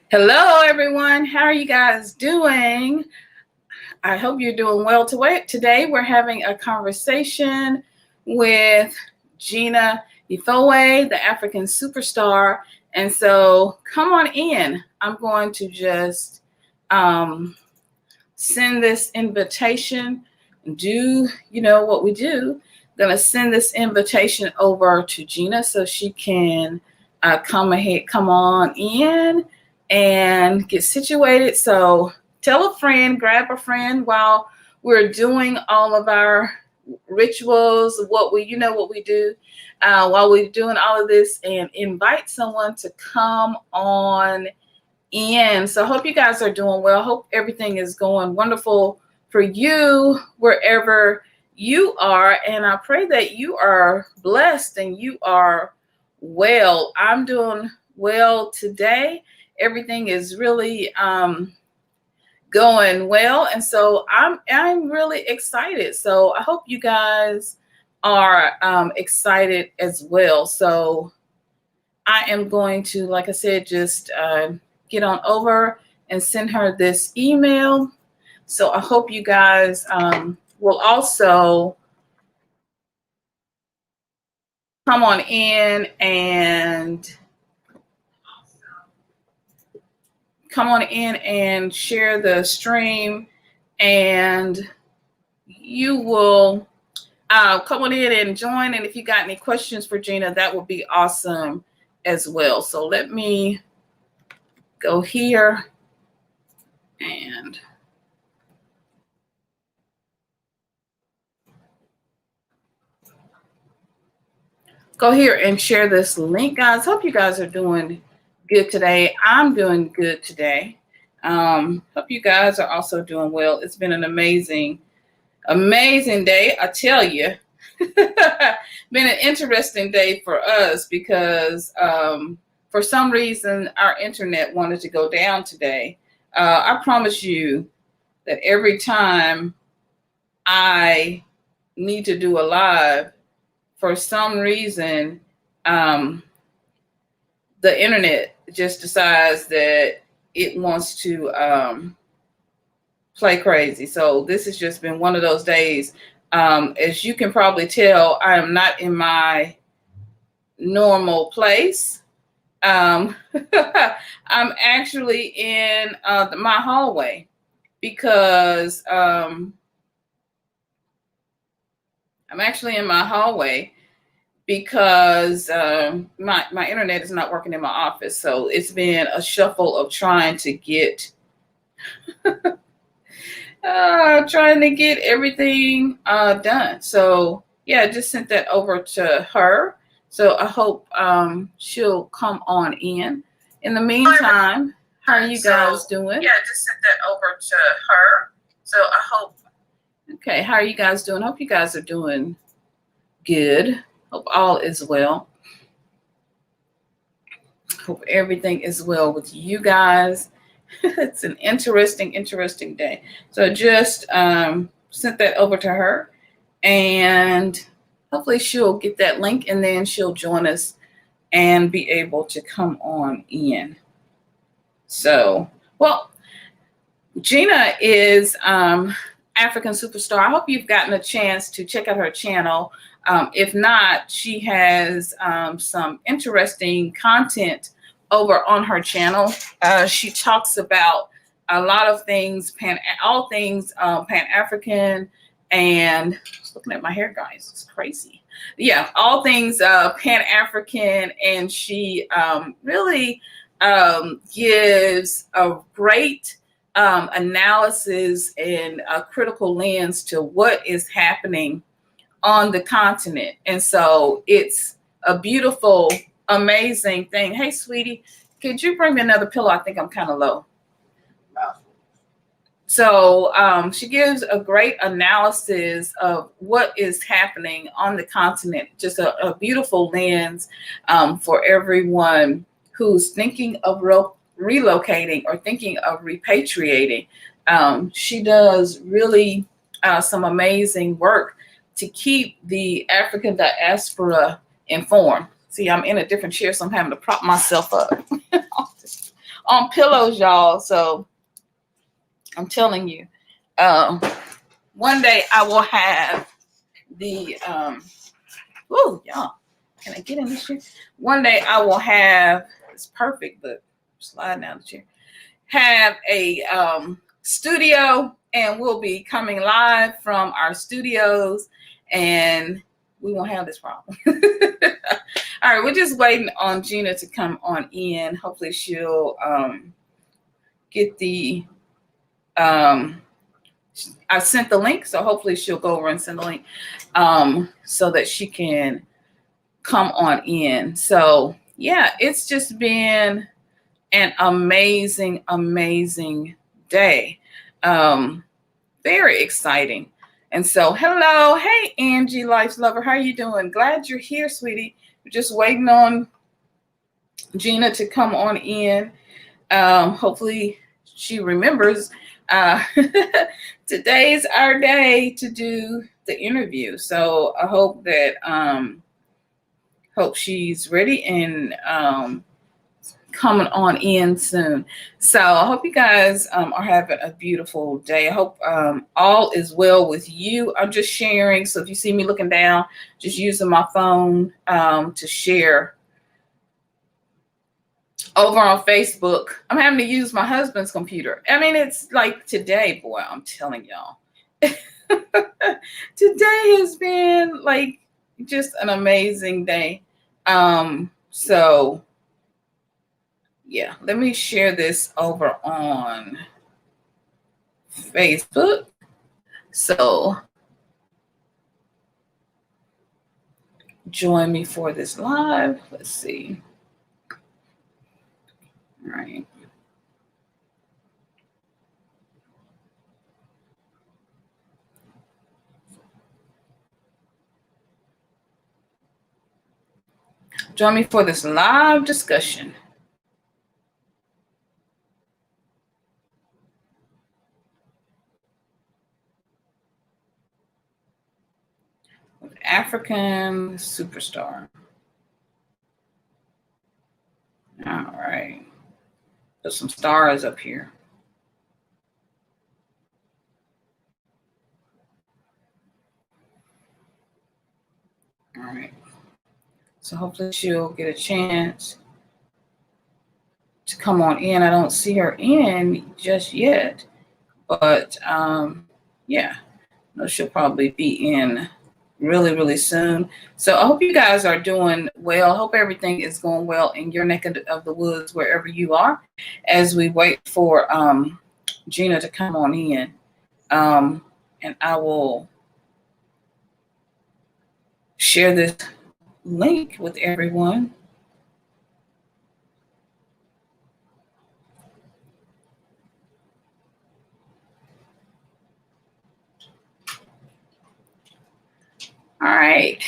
Hello, everyone. How are you guys doing? I hope you're doing well. Today, we're having a conversation with Jenna Effoe, the African superstar. And so come on in. I'm going to just send this invitation. Do you know what we do? I'm going to send this invitation over to Jenna so she can come on in and get situated. So tell a friend, grab a friend while we're doing all of our rituals, what we do while we're doing all of this, and invite someone to come on in. So I hope you guys are doing well. Hope everything is going wonderful for you wherever you are. And I pray that you are blessed and you are well. I'm doing well today. Everything is really going well. And so I'm really excited. So I hope you guys are excited as well. So I am going to, like I said, just get on over and send her this email. So I hope you guys will also come on in and share the stream, and you will come on in and join. And if you got any questions for Jenna, that would be awesome as well. So let me go here and share this link, guys. Hope you guys are doing good today. I'm doing good today. Hope you guys are also doing well. It's been an amazing day, I tell you. Been an interesting day for us because for some reason our internet wanted to go down today. I promise you that every time I need to do a live, for some reason the internet just decides that it wants to play crazy. So this has just been one of those days. As you can probably tell, I am not in my normal place. I'm actually in my hallway because my internet is not working in my office. So it's been a shuffle of trying to get everything done. So yeah, I just sent that over to her. So I hope she'll come on in. In the meantime, how are you guys doing? Yeah, I just sent that over to her. So I hope. Okay, how are you guys doing? Hope you guys are doing good. Hope all is well. Hope everything is well with you guys. It's an interesting day. So just sent that over to her, and hopefully she'll get that link and then she'll join us and be able to come on in. So, well, Jenna is African superstar. I hope you've gotten a chance to check out her channel. If not, she has some interesting content over on her channel. She talks about a lot of things, all things Pan-African, and just looking at my hair, guys, it's crazy. Yeah, all things Pan-African, and she really gives a great analysis and a critical lens to what is happening on the continent. And so it's a beautiful, amazing thing. Hey, sweetie, could you bring me another pillow? I think I'm kind of low. So she gives a great analysis of what is happening on the continent. Just a beautiful lens for everyone who's thinking of relocating or thinking of repatriating. She does really some amazing work to keep the African diaspora informed. See, I'm in a different chair, so I'm having to prop myself up. on pillows, y'all. So I'm telling you, one day I will have the y'all. Can I get in this chair? One day I will have, it's perfect, but slide down the chair. Have a studio, and we'll be coming live from our studios, and we won't have this problem. All right, we're just waiting on Gina to come on in. Hopefully she'll get the I sent the link, so hopefully she'll go over and send the link so that she can come on in. So yeah, it's just been an amazing, amazing day. Very exciting. And so, hello. Hey, Angie, Life's Lover. How are you doing? Glad you're here, sweetie. We're just waiting on Gina to come on in. Hopefully she remembers today's our day to do the interview. So I hope that hope she's ready and coming on in soon. So I hope you guys are having a beautiful day. I hope all is well with you. I'm just sharing. So if you see me looking down, just using my phone to share over on Facebook. I'm having to use my husband's computer. I mean, it's like today, boy, I'm telling y'all. Today has been like just an amazing day. So yeah, let me share this over on Facebook. So join me for this live. Let's see. All right. Join me for this live discussion. With Afrikan superstar. All right. Put some stars up here. All right. So hopefully she'll get a chance to come on in. I don't see her in just yet, but yeah, no, she'll probably be in really, really soon. So I hope you guys are doing well. Hope everything is going well in your neck of the woods, wherever you are, as we wait for Gina to come on in. And I will share this link with everyone. All right.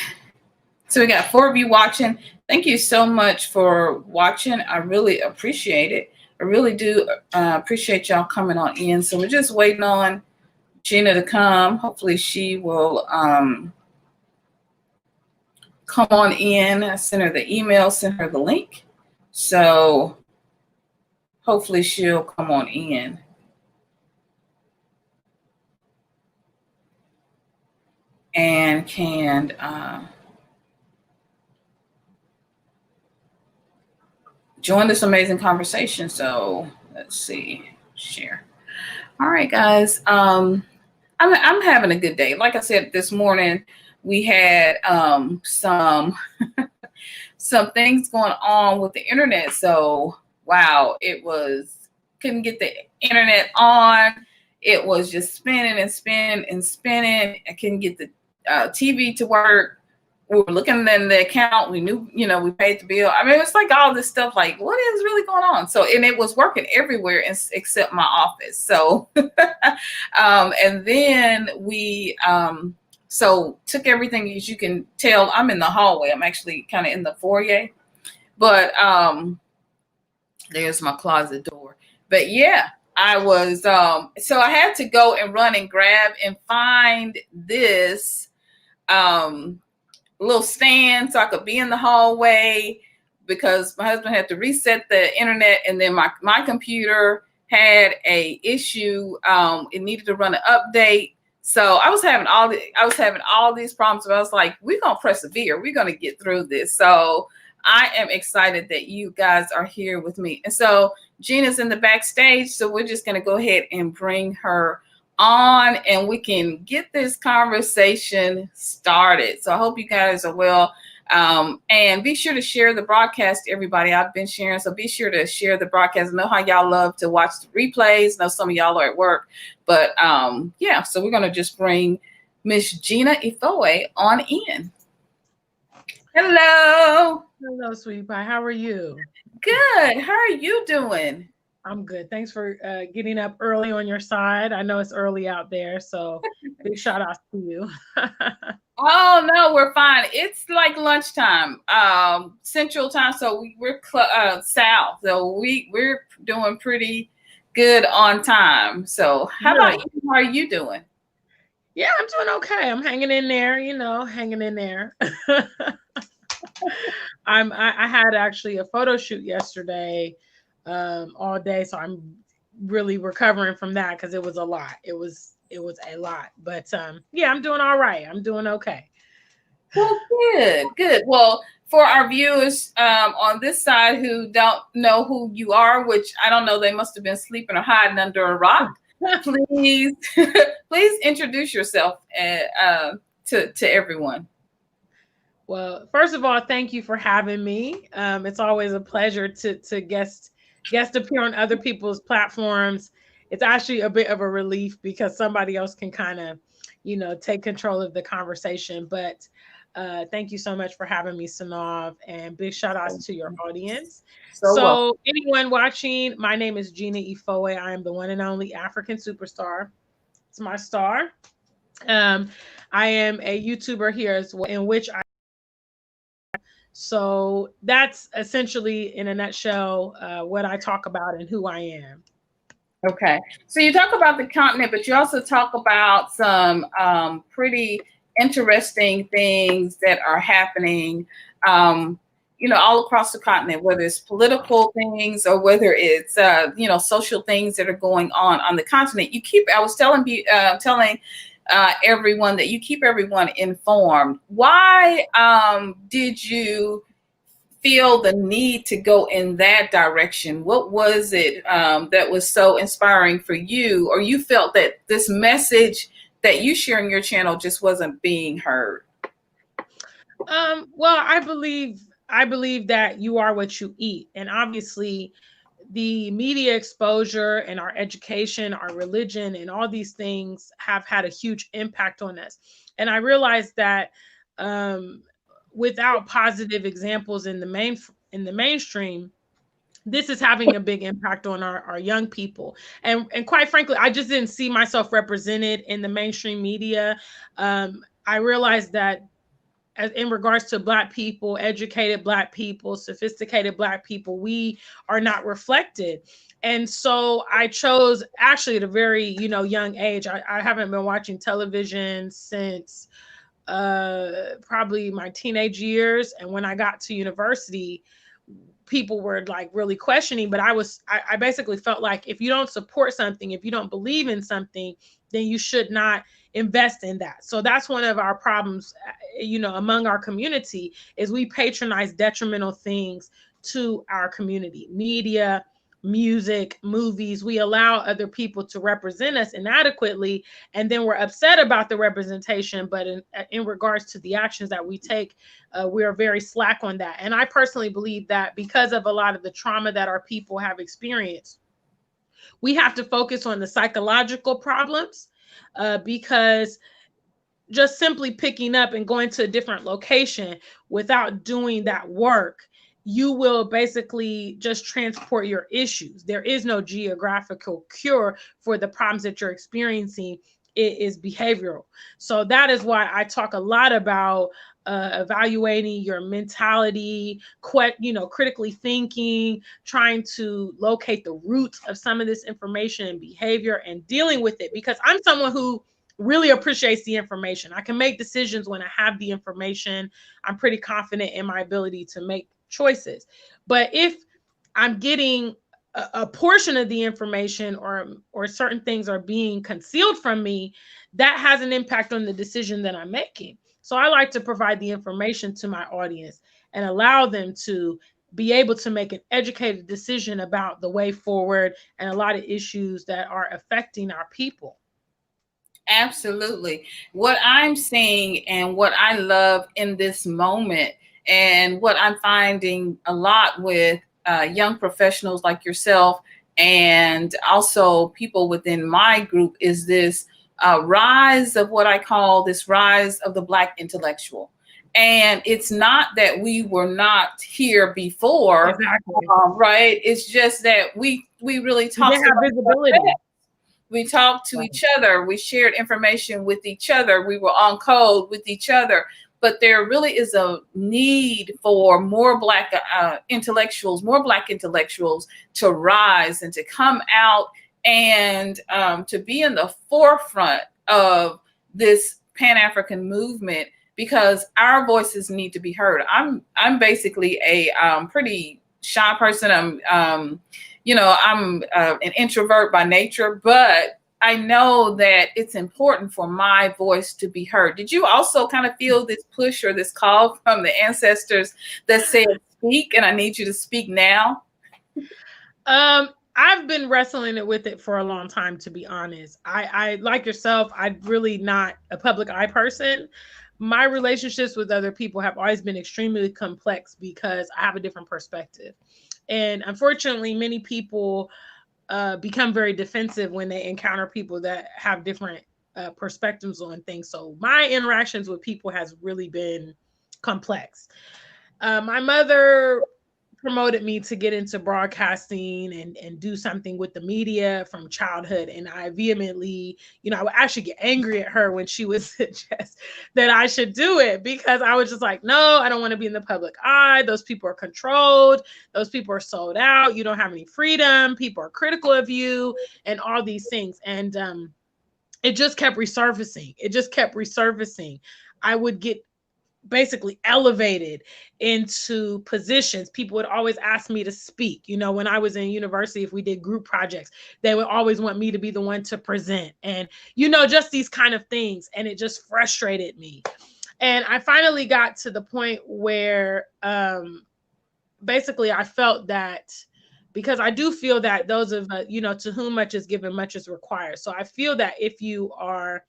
So we got 4 of you watching. Thank you so much for watching. I really appreciate it. I really do appreciate y'all coming on in. So we're just waiting on Gina to come. Hopefully she will come on in. I sent her the email, sent her the link. So hopefully she'll come on in. And can join this amazing conversation. So let's see, share. All right, guys. I'm having a good day. Like I said, this morning we had some things going on with the internet. So wow, it was couldn't get the internet on. It was just spinning and spinning and spinning. I couldn't get the TV to work. We were looking in the account. We knew, we paid the bill. I mean, it's like all this stuff, like what is really going on? So, and it was working everywhere except my office. So, and then we, so took everything. As you can tell, I'm in the hallway. I'm actually kind of in the foyer, but there's my closet door. But yeah, I was, so I had to go and run and grab and find this, little stand so I could be in the hallway because my husband had to reset the internet, and then my computer had a issue. It needed to run an update. So I was having all these problems. But I was like, we're gonna persevere. We're gonna get through this. So I am excited that you guys are here with me. And so Gina's in the backstage. So we're just gonna go ahead and bring her on, and we can get this conversation started. So I hope you guys are well. And be sure to share the broadcast, everybody. I've been sharing, so be sure to share the broadcast. I know how y'all love to watch the replays. I know some of y'all are at work, but yeah, so we're gonna just bring Miss Jenna Effoe on in. Hello. Hello, sweetie pie. How are you? Good. How are you doing? I'm good. Thanks for getting up early on your side. I know it's early out there, so big shout out to you. Oh no, we're fine. It's like lunchtime, Central Time, so we're south, so we're doing pretty good on time. So how about you? How are you doing? Yeah, I'm doing okay. I'm hanging in there, hanging in there. I had actually a photo shoot yesterday, all day, so I'm really recovering from that because it was a lot. It was a lot, but yeah, I'm doing all right. I'm doing okay. Well, good. Well, for our viewers on this side who don't know who you are, which I don't know, they must have been sleeping or hiding under a rock. Please introduce yourself to everyone. Well, first of all, thank you for having me. It's always a pleasure to guest appear on other people's platforms. It's actually a bit of a relief because somebody else can kind of, take control of the conversation. But thank you so much for having me, SYNOLVE, and big shout outs to your audience. So anyone watching, my name is Jenna Effoe. I am the one and only African superstar. It's my star. I am a YouTuber here as well, in which so that's essentially, in a nutshell, what I talk about and who I am. Okay. So you talk about the continent, but you also talk about some pretty interesting things that are happening, all across the continent, whether it's political things or whether it's, social things that are going on the continent. I was telling everyone that you keep everyone informed. Why did you feel the need to go in that direction? What was it that was so inspiring for you, or you felt that this message that you share on your channel just wasn't being heard? Well, I believe that you are what you eat, and obviously the media exposure and our education, our religion, and all these things have had a huge impact on us. And I realized that without positive examples in the mainstream, this is having a big impact on our young people. And quite frankly, I just didn't see myself represented in the mainstream media. I realized that in regards to Black people, educated Black people, sophisticated Black people, we are not reflected. And so I chose, actually at a very, young age, I haven't been watching television since probably my teenage years. And when I got to university, people were like really questioning, but I basically felt like if you don't support something, if you don't believe in something, then you should not invest in that. So that's one of our problems, among our community, is we patronize detrimental things to our community. Media, music, movies, we allow other people to represent us inadequately, and then we're upset about the representation, but in regards to the actions that we take, we are very slack on that. And I personally believe that because of a lot of the trauma that our people have experienced, we have to focus on the psychological problems, because just simply picking up and going to a different location without doing that work, you will basically just transport your issues. There is no geographical cure for the problems that you're experiencing. It is behavioral. So that is why I talk a lot about evaluating your mentality, critically thinking, trying to locate the roots of some of this information and behavior and dealing with it. Because I'm someone who really appreciates the information. I can make decisions when I have the information. I'm pretty confident in my ability to make choices. But if I'm getting a portion of the information, or certain things are being concealed from me, that has an impact on the decision that I'm making. So I like to provide the information to my audience and allow them to be able to make an educated decision about the way forward and a lot of issues that are affecting our people. Absolutely. What I'm seeing and what I love in this moment, and what I'm finding a lot with young professionals like yourself, and also people within my group, is this rise of what I call this rise of the Black intellectual. And it's not that we were not here before, Exactly. right? It's just that we really We didn't have visibility. We talked to each other. We shared information with each other. We were on code with each other. But there really is a need for more Black intellectuals, more Black intellectuals to rise and to come out and to be in the forefront of this Pan-African movement, because our voices need to be heard. I'm basically a pretty shy person. I'm an introvert by nature, but I know that it's important for my voice to be heard. Did you also kind of feel this push or this call from the ancestors that said, speak, and I need you to speak now? I've been wrestling with it for a long time, to be honest. I like yourself, I'm really not a public eye person. My relationships with other people have always been extremely complex because I have a different perspective. And unfortunately, many people become very defensive when they encounter people that have different perspectives on things. So my interactions with people has really been complex. My mother promoted me to get into broadcasting and do something with the media from childhood. And I vehemently, I would actually get angry at her when she would suggest that I should do it, because I was just like, no, I don't want to be in the public eye. Those people are controlled. Those people are sold out. You don't have any freedom. People are critical of you and all these things. And it just kept resurfacing. I would get basically elevated into positions. People would always ask me to speak. When I was in university, if we did group projects, they would always want me to be the one to present, and just these kind of things. And it just frustrated me. And I finally got to the point where basically I felt that, because I do feel that those of to whom much is given, much is required. So I feel that if you are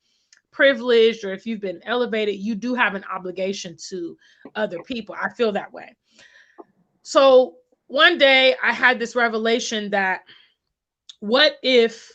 privileged or if you've been elevated, you do have an obligation to other people. I feel that way. So one day I had this revelation that, what if,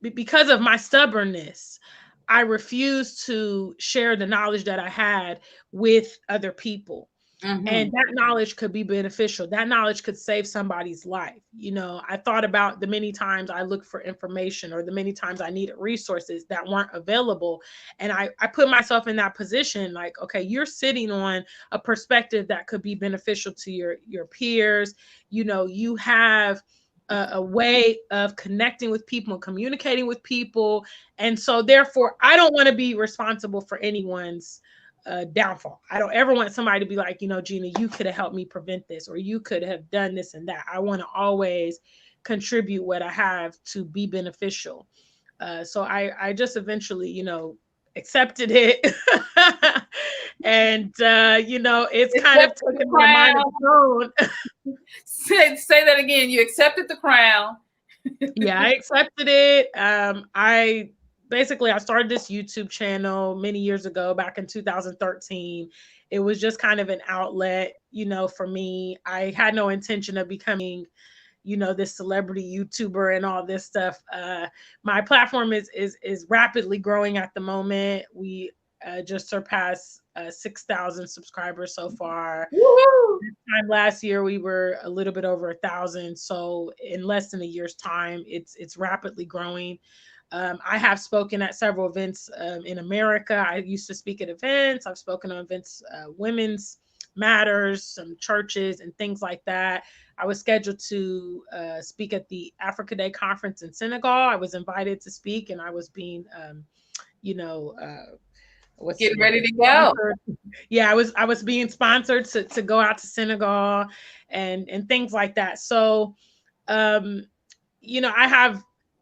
because of my stubbornness, I refused to share the knowledge that I had with other people. Mm-hmm. And that knowledge could be beneficial. That knowledge could save somebody's life. I thought about the many times I looked for information, or the many times I needed resources that weren't available. And I put myself in that position, like, okay, you're sitting on a perspective that could be beneficial to your peers. You have a way of connecting with people and communicating with people. And so therefore, I don't want to be responsible for anyone's downfall. I don't ever want somebody to be like, Gina, you could have helped me prevent this, or you could have done this and that. I want to always contribute what I have to be beneficial. So I just eventually, accepted it. And, it's kind of taken my mind of its own. Say that again. You accepted the crown. Yeah, I accepted it. I started this YouTube channel many years ago, back in 2013. It was just kind of an outlet, for me. I had no intention of becoming, this celebrity YouTuber and all this stuff. My platform is rapidly growing at the moment. We just surpassed 6,000 subscribers so far. This time last year, we were a little bit over 1,000. So in less than a year's time, it's rapidly growing. I have spoken at several events in America. I used to speak at events. I've spoken on events, Women's Matters, some churches and things like that. I was scheduled to speak at the Africa Day conference in Senegal. I was invited to speak, and I was being, Getting ready to go. Yeah, I was being sponsored to go out to Senegal and things like that. So um I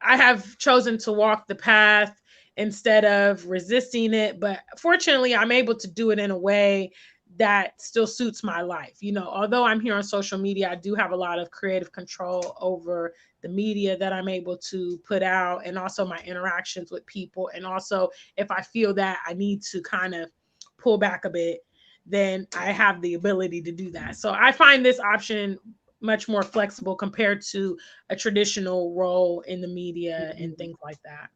have chosen to walk the path instead of resisting it, but fortunately I'm able to do it in a way that still suits my life. Although I'm here on social media, I do have a lot of creative control over the media that I'm able to put out, and also my interactions with people. And also, if I feel that I need to kind of pull back a bit, then I have the ability to do that. So I find this option much more flexible compared to a traditional role in the media and things like that.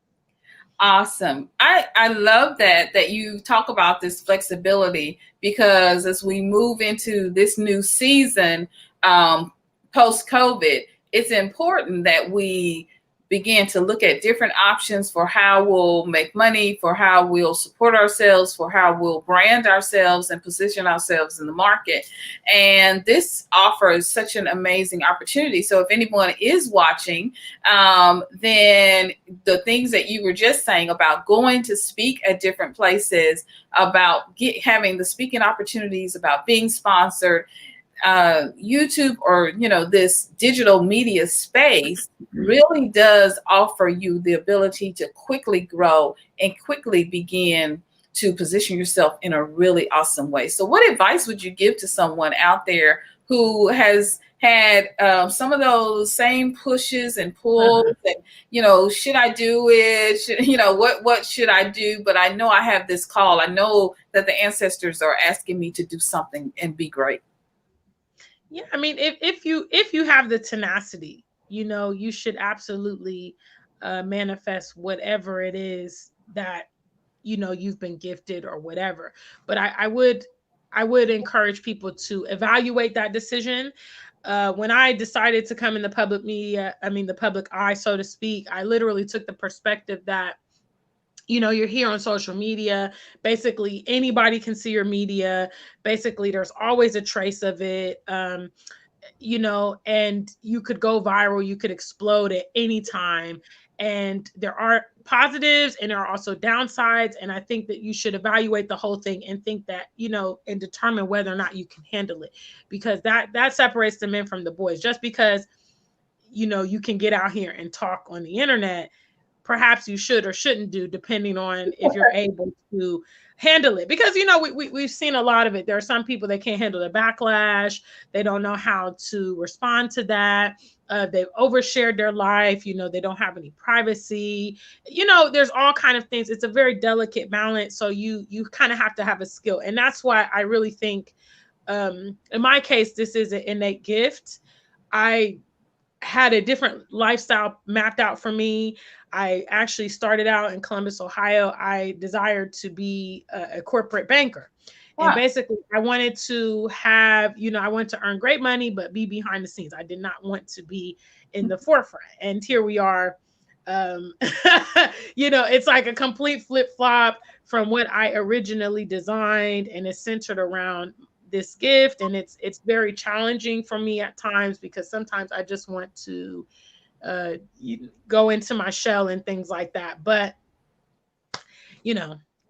Awesome. I love that you talk about this flexibility, because as we move into this new season, post COVID, it's important that we begin to look at different options for how we'll make money, for how we'll support ourselves, for how we'll brand ourselves and position ourselves in the market. And this offers such an amazing opportunity. So if anyone is watching, then the things that you were just saying about going to speak at different places, about having the speaking opportunities, about being sponsored, YouTube, or this digital media space really does offer you the ability to quickly grow and quickly begin to position yourself in a really awesome way. So what advice would you give to someone out there who has had some of those same pushes and pulls, and should I do it? What should I do? But I know I have this call. I know that the ancestors are asking me to do something and be great. Yeah, I mean, if you have the tenacity, you should absolutely manifest whatever it is that you've been gifted or whatever. But I would encourage people to evaluate that decision. When I decided to come in the public media, I mean the public eye, so to speak, I literally took the perspective that you're here on social media. Basically, anybody can see your media. Basically, there's always a trace of it. And you could go viral, you could explode at any time. And there are positives and there are also downsides. And I think that you should evaluate the whole thing and think that, and determine whether or not you can handle it, because that separates the men from the boys. Just because, you can get out here and talk on the internet, perhaps you should or shouldn't do, depending on if you're able to handle it. Because, we've seen a lot of it. There are some people that can't handle the backlash. They don't know how to respond to that. They've overshared their life. They don't have any privacy. There's all kind of things. It's a very delicate balance. So you kind of have to have a skill. And that's why I really think, in my case, this is an innate gift. I had a different lifestyle mapped out for me. I actually started out in Columbus, Ohio. I desired to be a corporate banker. Wow. And basically I wanted to have, I wanted to earn great money, but be behind the scenes. I did not want to be in the forefront. And here we are. It's like a complete flip flop from what I originally designed, and it's centered around this gift. And it's very challenging for me at times, because sometimes I just want to go into my shell and things like that. But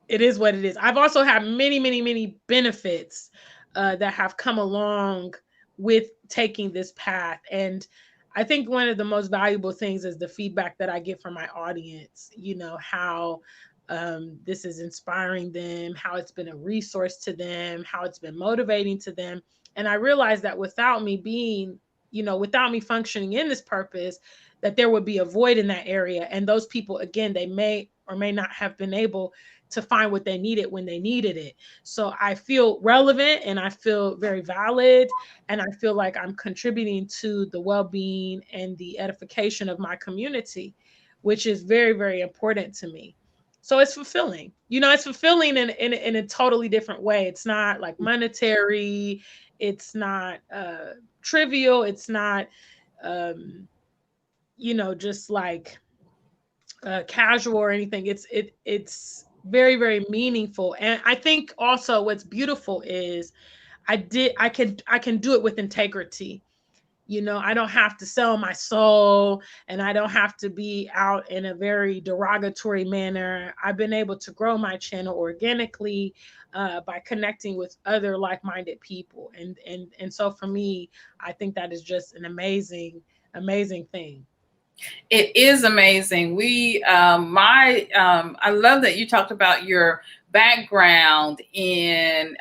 it is what it is. I've also had many, many, many benefits that have come along with taking this path. And I think one of the most valuable things is the feedback that I get from my audience, how this is inspiring them, how it's been a resource to them, how it's been motivating to them. And I realized that without me functioning in this purpose, that there would be a void in that area. And those people, again, they may or may not have been able to find what they needed when they needed it. So I feel relevant and I feel very valid. And I feel like I'm contributing to the well-being and the edification of my community, which is very, very important to me. So it's fulfilling. It's fulfilling in a totally different way. It's not like monetary. It's not trivial. It's not, just like casual or anything. It's very, very meaningful. And I think also what's beautiful is I can do it with integrity. You know, I don't have to sell my soul, and I don't have to be out in a very derogatory manner. I've been able to grow my channel organically by connecting with other like-minded people. And so for me, I think that is just an amazing, amazing thing. It is amazing. I love that you talked about your background in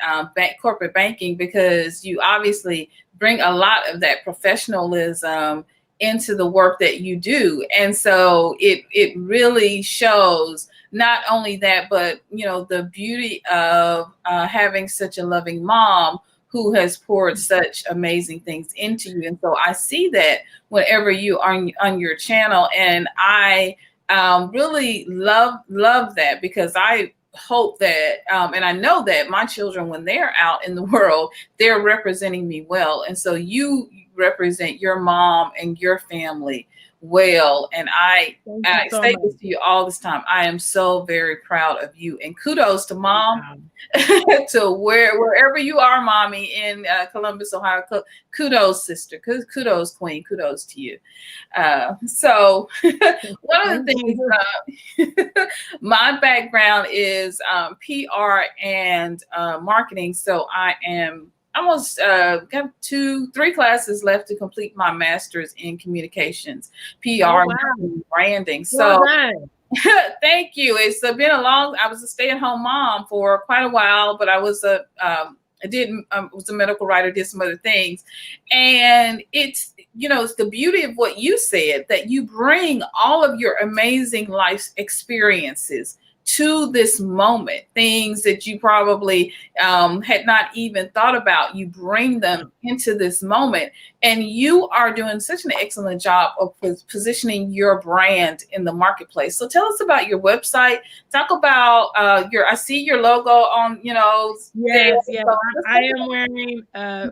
corporate banking, because you obviously bring a lot of that professionalism into the work that you do. And so it really shows not only that, but, you know, the beauty of having such a loving mom who has poured such amazing things into you. And so I see that whenever you are on your channel, and I really love that, because I hope that and I know that my children, when they're out in the world, they're representing me well. And so you represent your mom and your family well, and I say this to you all this time. I am so very proud of you, and kudos to mom. To wherever you are, mommy, in Columbus, Ohio. Kudos, sister. Kudos, queen. Kudos to you. So one of the things, my background is PR and marketing. So I am almost got 2-3 classes left to complete my master's in communications, PR, and branding. So thank you. It's been I was a stay-at-home mom for quite a while, but I was was a medical writer, did some other things. And it's, you know, it's the beauty of what you said, that you bring all of your amazing life experiences to this moment, things that you probably had not even thought about. You bring them into this moment, and you are doing such an excellent job of positioning your brand in the marketplace. So tell us about your website. Talk about I see your logo on, you know. Yes. I am wearing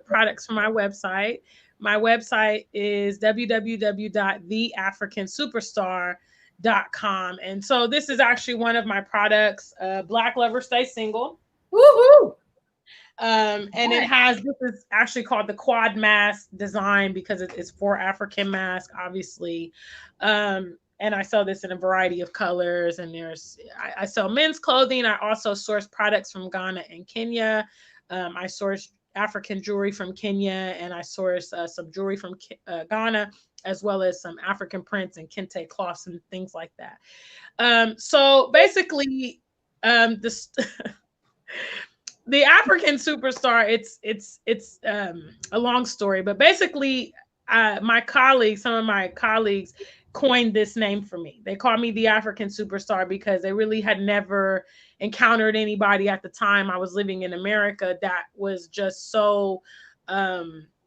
products from my website. My website is www.theafricansuperstar.com. And so this is actually one of my products, Black Lover Stay Single. Woohoo! And this is actually called the quad mask design, because it's for African mask, obviously. And I sell this in a variety of colors. And I sell men's clothing. I also source products from Ghana and Kenya. I source African jewelry from Kenya, and I source some jewelry from Ghana, as well as some African prints and kente cloths and things like that. So basically, the African Superstar, it's a long story, but basically, some of my colleagues coined this name for me. They called me the African Superstar because they really had never encountered anybody at the time I was living in America that was just so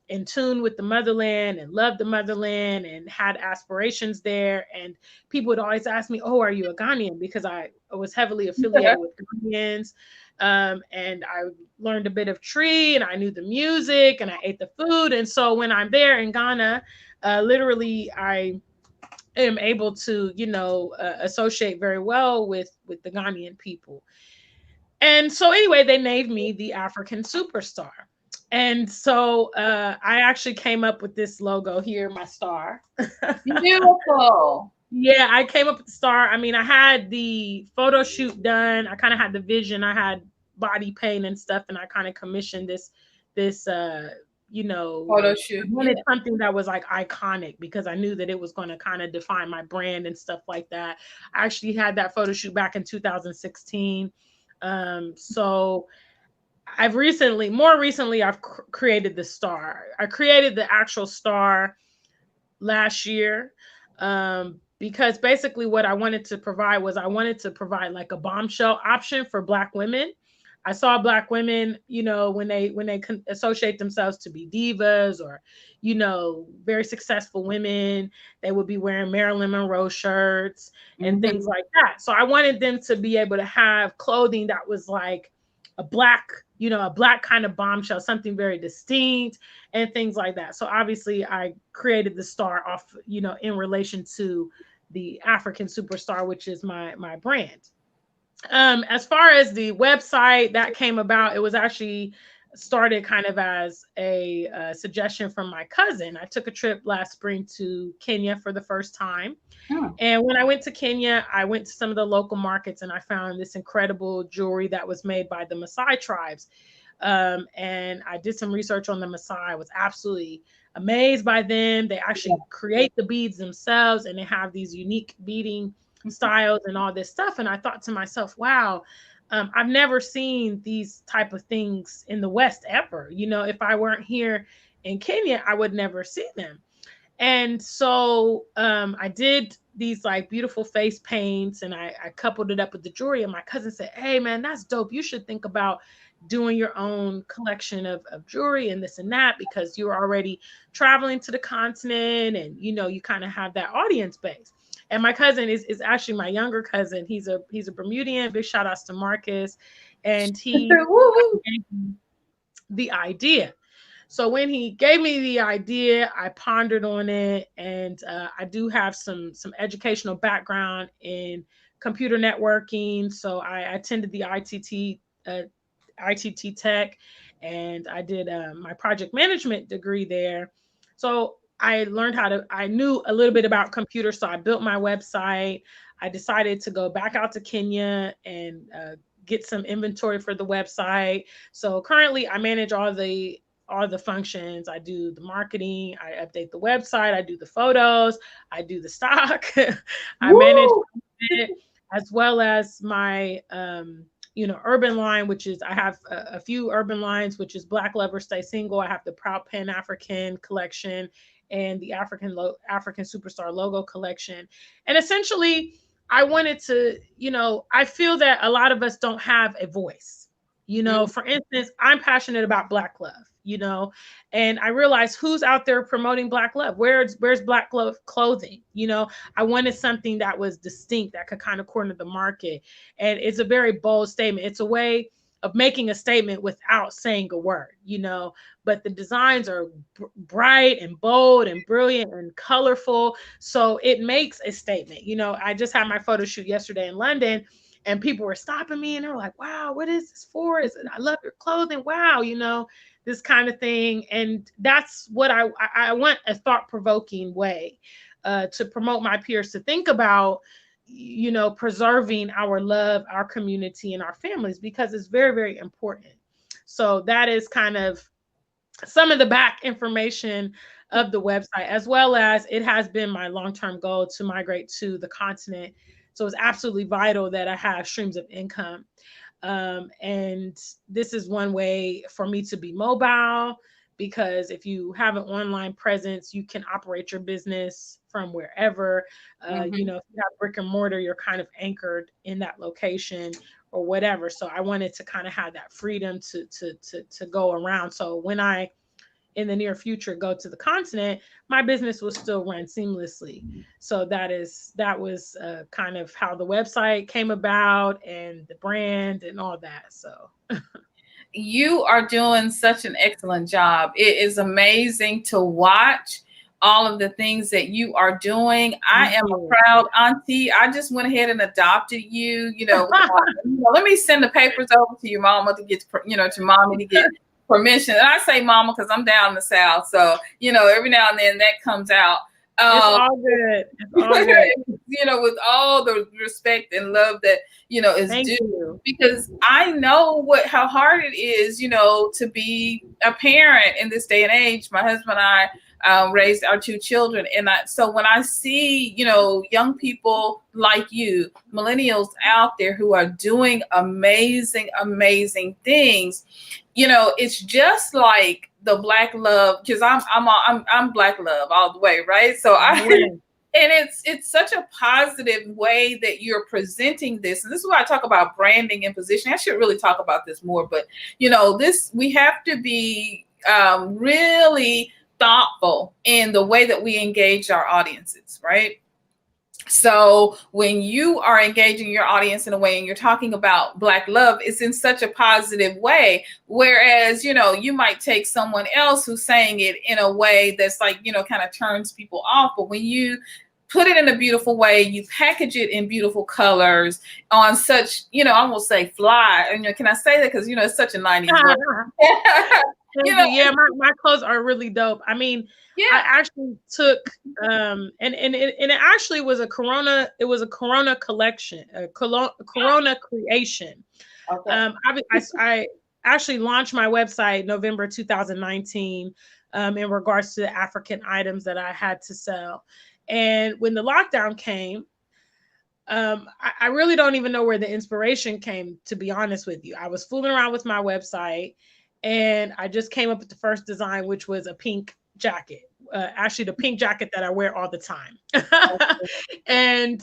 in tune with the motherland and loved the motherland and had aspirations there. And people would always ask me, "Oh, are you a Ghanaian?" Because I was heavily affiliated with Ghanaians. And I learned a bit of Tree, and I knew the music, and I ate the food. And so when I'm there in Ghana, literally I am able to, associate very well with the Ghanaian people. And so anyway, they named me the African Superstar. And so I actually came up with this logo here, my star. Beautiful. Yeah, I came up with the star. I mean, I had the photo shoot done. I kind of had the vision. I had body paint and stuff, and I kind of commissioned this photo shoot. I wanted something that was like iconic, because I knew that it was going to kind of define my brand and stuff like that. I actually had that photo shoot back in 2016. So I've more recently I've created the star. I created the actual star last year. Because basically what I wanted to provide like a bombshell option for Black women. I saw Black women, when they associate themselves to be divas or, very successful women, they would be wearing Marilyn Monroe shirts and things like that. So I wanted them to be able to have clothing that was like a Black kind of bombshell, something very distinct and things like that. So obviously I created the star off, in relation to the African Superstar, which is my brand. As far as the website that came about, it was actually started kind of as a suggestion from my cousin. I took a trip last spring to Kenya for the first time. Hmm. And when I went to Kenya, I went to some of the local markets and I found this incredible jewelry that was made by the Maasai tribes. And I did some research on the Maasai. I was absolutely amazed by them. They actually create the beads themselves and they have these unique beading styles and all this stuff. And I thought to myself, wow, I've never seen these type of things in the West ever. You know, if I weren't here in Kenya, I would never see them. And so I did these like beautiful face paints and I coupled it up with the jewelry. And my cousin said, hey, man, that's dope. You should think about doing your own collection of jewelry and this and that, because you're already traveling to the continent and, you know, you kind of have that audience base. And my cousin is actually my younger cousin. He's a Bermudian. Big shout outs to Marcus. And he gave me the idea. So when he gave me the idea, I pondered on it, and I do have some educational background in computer networking. So I attended the ITT Tech, and I did my project management degree there. So I learned I knew a little bit about computers. So I built my website. I decided to go back out to Kenya and get some inventory for the website. So currently I manage all the functions. I do the marketing, I update the website, I do the photos, I do the stock, I manage it, as well as my urban line, which is I have a few urban lines, which is Black Lover Stay Single. I have the Proud Pan African collection and the African Superstar logo collection. And essentially I wanted to, I feel that a lot of us don't have a voice. For instance, I'm passionate about Black love, and I realized who's out there promoting Black love. Where's Black love clothing? I wanted something that was distinct, that could kind of corner the market. And it's a very bold statement. It's a way of making a statement without saying a word, but the designs are bright and bold and brilliant and colorful. So it makes a statement. I just had my photo shoot yesterday in London, and people were stopping me and they were like, wow, what is this for? I love your clothing. Wow. This kind of thing. And that's what I want, a thought-provoking way to promote my peers to think about, preserving our love, our community, and our families, because it's very, very important. So that is kind of some of the back information of the website, as well as it has been my long-term goal to migrate to the continent. So it's absolutely vital that I have streams of income. And this is one way for me to be mobile, because if you have an online presence, you can operate your business from wherever. If you have brick and mortar, you're kind of anchored in that location or whatever. So I wanted to kind of have that freedom to go around. So when I, in the near future, go to the continent, my business will still run seamlessly. So that was kind of how the website came about, and the brand and all that. So you are doing such an excellent job. It is amazing to watch all of the things that you are doing. I am a proud auntie. I just went ahead and adopted you. Let me send the papers over to your mama to get, to mommy to get permission. And I say mama because I'm down in the South. So, every now and then that comes out. It's all good. It's all good. With all the respect and love that, is due. Because I know how hard it is, to be a parent in this day and age. My husband and I raised our two children. And so when I see, young people like you, millennials out there who are doing amazing, amazing things, it's just like the Black love, because I'm Black love all the way, right? So and it's such a positive way that you're presenting this. And this is why I talk about branding and positioning. I should really talk about this more, but we have to be really thoughtful in the way that we engage our audiences, right? So when you are engaging your audience in a way and you're talking about Black love, it's in such a positive way. Whereas, you might take someone else who's saying it in a way that's like, kind of turns people off. But when you put it in a beautiful way. You package it in beautiful colors on such, you know, I almost say fly. And, you know, can I say that? Because, you know, it's such a 90s word. You know, yeah, my clothes are really dope. I mean, yeah. I actually took and it actually was a Corona. It was a Corona collection, a Corona creation. Okay. I actually launched my website November 2019 in regards to the African items that I had to sell. And when the lockdown came, I really don't even know where the inspiration came, to be honest with you. I was fooling around with my website and I just came up with the first design, which was a pink jacket. Actually, the pink jacket that I wear all the time. And,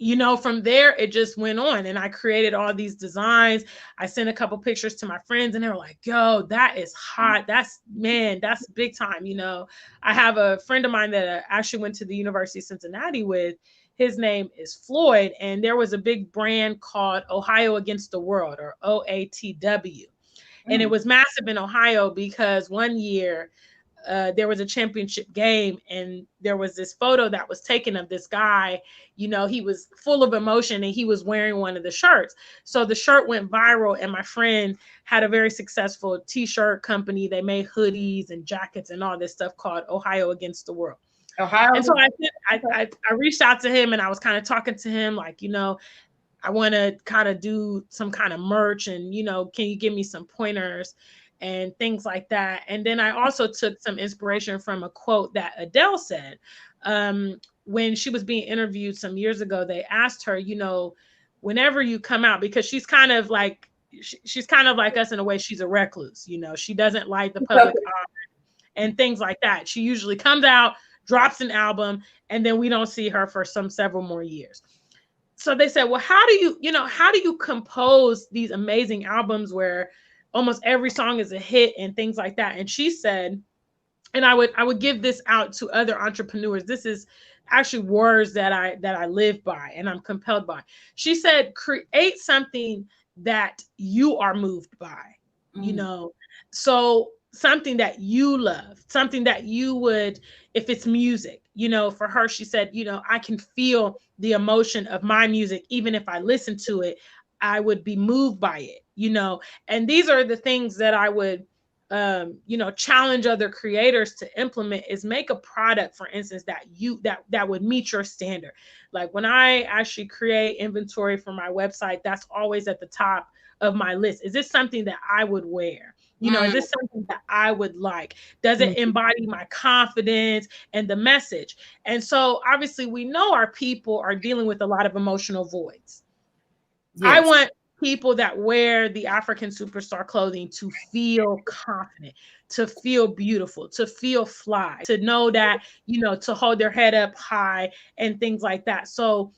you know, from there, it just went on and I created all these designs. I sent a couple pictures to my friends and they were like, yo, that is hot. That's big time. You know, I have a friend of mine that I actually went to the University of Cincinnati with. His name is Floyd. And there was a big brand called Ohio Against the World, or OATW. And it was massive in Ohio because one year there was a championship game and there was this photo that was taken of this guy. You know, he was full of emotion and he was wearing one of the shirts. So the shirt went viral and my friend had a very successful t-shirt company. They made hoodies and jackets and all this stuff called Ohio Against the World. Ohio. And so I reached out to him and I was kind of talking to him like, you know, I want to kind of do some kind of merch and, you know, can you give me some pointers and things like that. And then I also took some inspiration from a quote that Adele said. When she was being interviewed some years ago, they asked her, you know, whenever you come out, because she's kind of like us in a way, she's a recluse, you know, she doesn't like the public eye and things like that. She usually comes out, drops an album, and then we don't see her for several more years. So they said, well, how do you compose these amazing albums where almost every song is a hit and things like that? And she said, and I would give this out to other entrepreneurs. This is actually words that I live by and I'm compelled by. She said, create something that you are moved by, you know, so something that you love, something that you would, if it's music, you know, for her, she said, you know, I can feel the emotion of my music. Even if I listen to it, I would be moved by it, you know. And these are the things that I would, you know, challenge other creators to implement, is make a product, for instance, that would meet your standard. Like when I actually create inventory for my website, that's always at the top of my list. Is this something that I would wear? You know, is this something that I would like? Does it embody my confidence and the message? And so obviously we know our people are dealing with a lot of emotional voids. Yes. I want people that wear the African Superstar clothing to feel confident, to feel beautiful, to feel fly, to know that, you know, to hold their head up high and things like that. So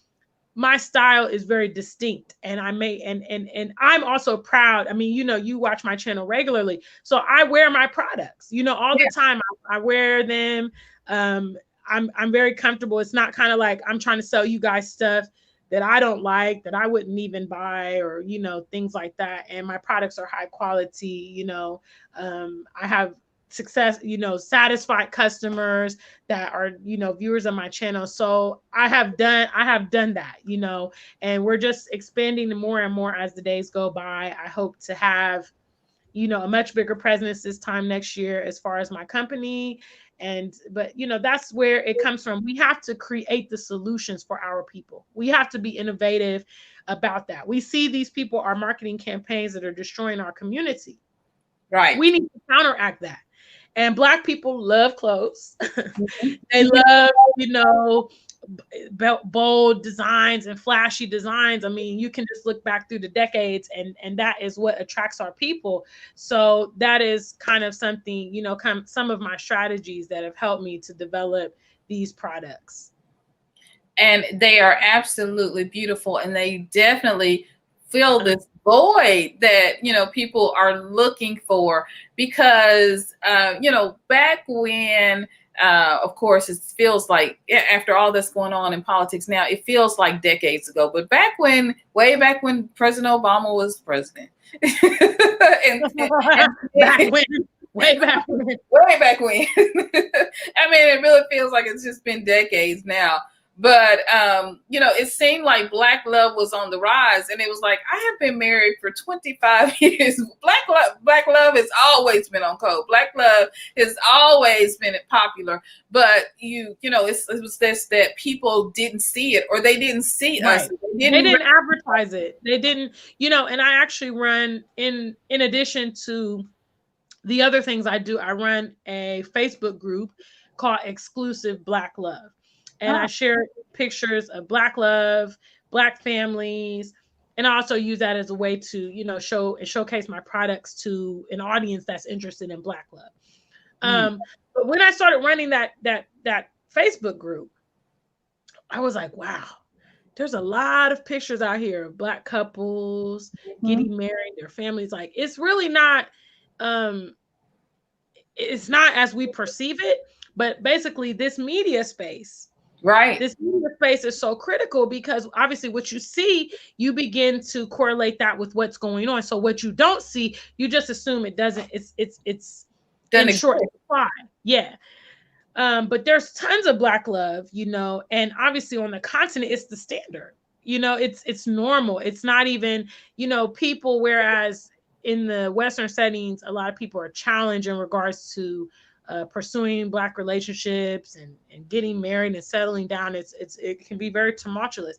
my style is very distinct, and and I'm also proud. I mean, you know, you watch my channel regularly, so I wear my products, you know, all the time. I wear them. I'm very comfortable. It's not kind of like I'm trying to sell you guys stuff that I don't like, that I wouldn't even buy, or, you know, things like that. And my products are high quality, you know. I have satisfied customers that are, you know, viewers of my channel. So I have done that, you know, and we're just expanding more and more as the days go by. I hope to have, you know, a much bigger presence this time next year as far as my company. But you know, that's where it comes from. We have to create the solutions for our people. We have to be innovative about that. We see these people are marketing campaigns that are destroying our community. Right. We need to counteract that. And Black people love clothes. They love, you know, bold designs and flashy designs. I mean, you can just look back through the decades, and that is what attracts our people. So that is kind of something, you know, some of my strategies that have helped me to develop these products. And they are absolutely beautiful, and they definitely fill this void that, you know, people are looking for, because you know, back when of course it feels like, after all that's going on in politics now, it feels like decades ago, but way back when President Obama was president, and back when Way back when. Way back when. I mean, it really feels like it's just been decades now. But it seemed like Black love was on the rise, and it was like, I have been married for 25 years. Black love has always been on code. Black love has always been popular. But it was this that people didn't see it, or they didn't see Right. us. They didn't advertise it. They didn't, and I actually run in addition to the other things I do, I run a Facebook group called Exclusive Black Love. And I share pictures of Black love, Black families, and I also use that as a way to, show and showcase my products to an audience that's interested in Black love. But when I started running that Facebook group, I was like, wow, there's a lot of pictures out here of Black couples getting married, their families. Like, it's really not, it's not as we perceive it, but basically this media space, right? This media space is so critical because obviously what you see, you begin to correlate that with what's going on. So what you don't see, you just assume it doesn't, it's in short supply. Yeah. But there's tons of Black love, and obviously on the continent, it's the standard, it's normal. It's not even, people, whereas in the Western settings, a lot of people are challenged in regards to pursuing Black relationships and getting married and settling down. It can be very tumultuous.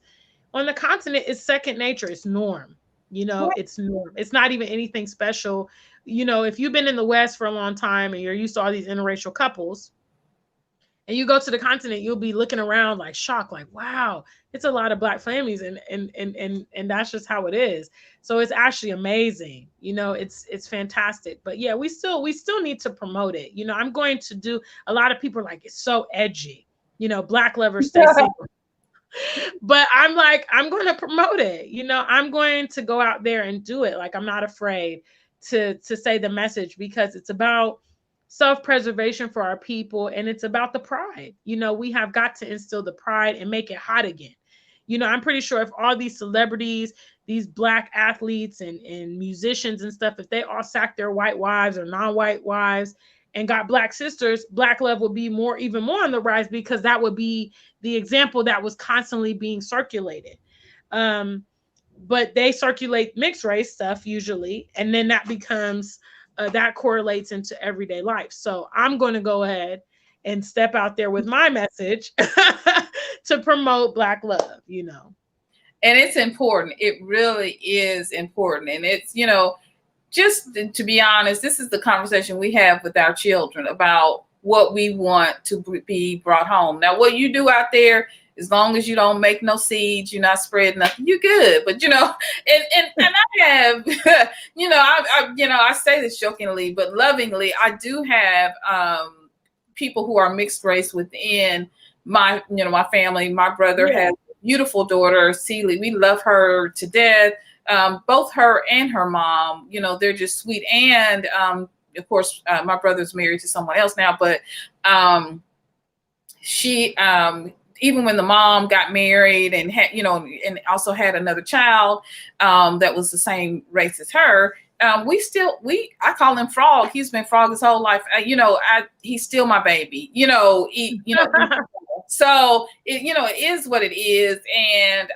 On the continent, it's second nature. It's norm. It's norm. It's not even anything special. If you've been in the West for a long time and you're used to all these interracial couples, and you go to the continent, you'll be looking around like shocked, like, wow, it's a lot of Black families, and that's just how it is. So it's actually amazing. It's fantastic. But yeah, we still need to promote it. I'm going to do, a lot of people are like, it's so edgy. Black lovers stay single. But I'm like, I'm going to promote it. I'm going to go out there and do it. Like, I'm not afraid to say the message, because it's about self-preservation for our people, and it's about the pride. We have got to instill the pride and make it hot again. I'm pretty sure if all these celebrities, these Black athletes and musicians and stuff, if they all sacked their white wives or non-white wives and got Black sisters, Black love would be even more on the rise, because that would be the example that was constantly being circulated. But they circulate mixed race stuff usually, and then that becomes that correlates into everyday life. So I'm going to go ahead and step out there with my message to promote Black love, And it's important. It really is important. And it's, just to be honest, this is the conversation we have with our children about what we want to be brought home. Now, what you do out there, as long as you don't make no seeds, you're not spreading nothing, you're good. But, and I have, I say this jokingly, but lovingly, I do have people who are mixed race within my family. My brother has a beautiful daughter, Celie. We love her to death. Both her and her mom, they're just sweet. And of course, my brother's married to someone else now, but she, even when the mom got married and had, and also had another child that was the same race as her, I call him Frog. He's been Frog his whole life. He's still my baby. So it is what it is, and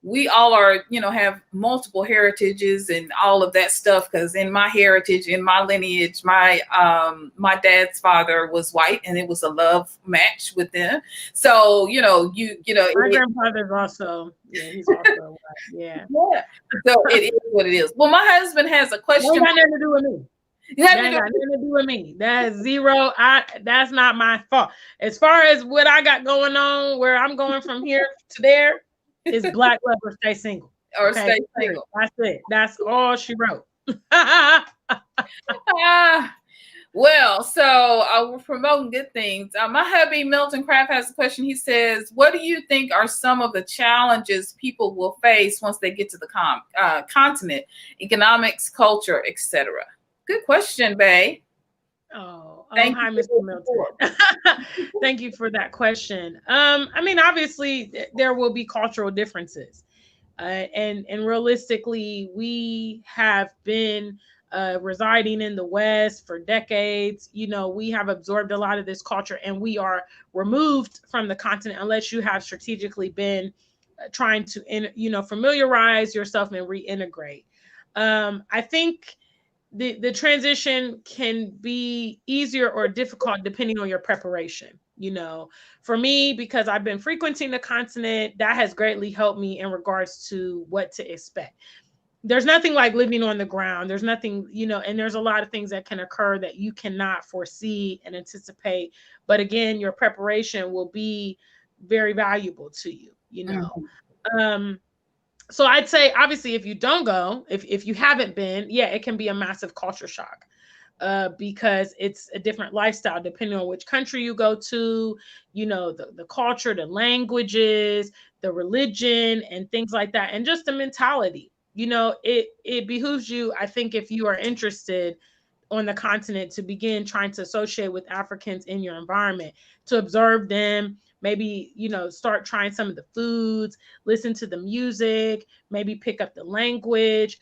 we all are, have multiple heritages and all of that stuff. Because in my heritage, in my lineage, my dad's father was white, and it was a love match with them. So my grandfather's also, he's also white. Yeah. So it is what it is. Well, my husband has a question. That got nothing to do with me. That got nothing to do with me. That's zero. That's not my fault. As far as what I got going on, where I'm going from here to there, is Black love or stay single. Stay single. That's it. That's all she wrote. Well, so we're promoting good things. My hubby, Milton Craft, has a question. He says, what do you think are some of the challenges people will face once they get to the continent? Economics, culture, etc. Good question, Bae. Thank you, Mr. Milton. Thank you for that question. Obviously, there will be cultural differences. And realistically, we have been residing in the West for decades, we have absorbed a lot of this culture, and we are removed from the continent unless you have strategically been trying to, familiarize yourself and reintegrate. I think the transition can be easier or difficult depending on your preparation. For me, because I've been frequenting the continent, that has greatly helped me in regards to what to expect. There's nothing like living on the ground. There's nothing, and there's a lot of things that can occur that you cannot foresee and anticipate. But again, your preparation will be very valuable to you, So I'd say, obviously, if you don't go, if you haven't been, yeah, it can be a massive culture shock. Because it's a different lifestyle depending on which country you go to, the culture, the languages, the religion, and things like that, and just the mentality. It behooves you, I think, if you are interested on the continent, to begin trying to associate with Africans in your environment, to observe them, maybe, start trying some of the foods, listen to the music, maybe pick up the language,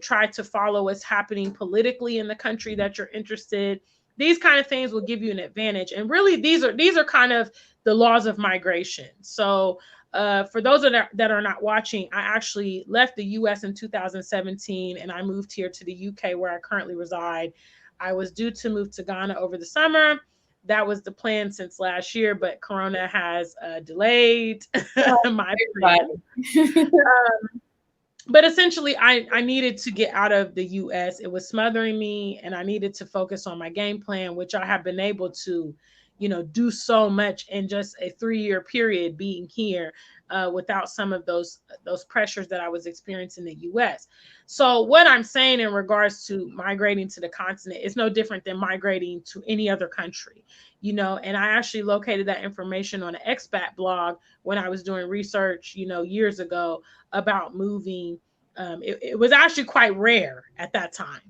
try to follow what's happening politically in the country that you're interested. These kind of things will give you an advantage. And really, these are kind of the laws of migration. So for those that are not watching, I actually left the US in 2017 and I moved here to the UK, where I currently reside. I was due to move to Ghana over the summer. That was the plan since last year, but Corona has delayed my plan. But essentially, I needed to get out of the US. It was smothering me, and I needed to focus on my game plan, which I have been able to, do so much in just a 3-year period being here without some of those pressures that I was experiencing in the US. So what I'm saying in regards to migrating to the continent is no different than migrating to any other country, and I actually located that information on an expat blog when I was doing research, years ago about moving. It was actually quite rare at that time.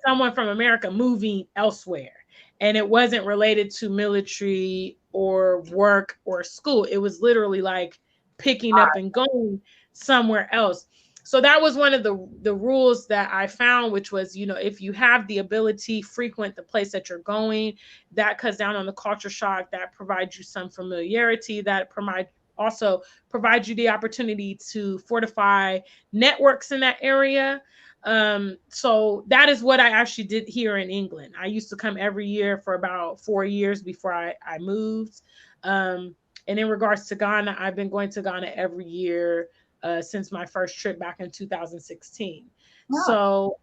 Someone from America moving elsewhere. And it wasn't related to military or work or school. It was literally like picking up and going somewhere else. So that was one of the rules that I found, which was, if you have the ability, frequent the place that you're going. That cuts down on the culture shock. That provides you some familiarity. That also provides you the opportunity to fortify networks in that area. So that is what I actually did here in England. I used to come every year for about 4 years before I moved. And in regards to Ghana, I've been going to Ghana every year since my first trip back in 2016. Wow. So,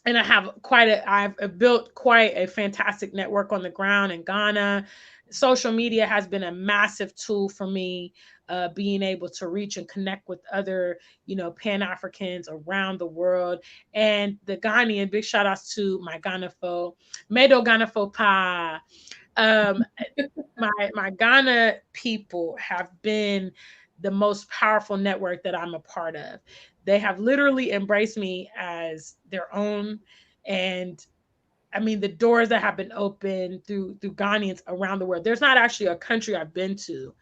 and I've built quite a fantastic network on the ground in Ghana. Social media has been a massive tool for me, being able to reach and connect with other, Pan-Africans around the world. And the Ghanaian, big shout outs to my Ghanafo, Medo Ghanafo Pa. My Ghana people have been the most powerful network that I'm a part of. They have literally embraced me as their own. And I mean, the doors that have been opened through Ghanaians around the world. There's not actually a country I've been to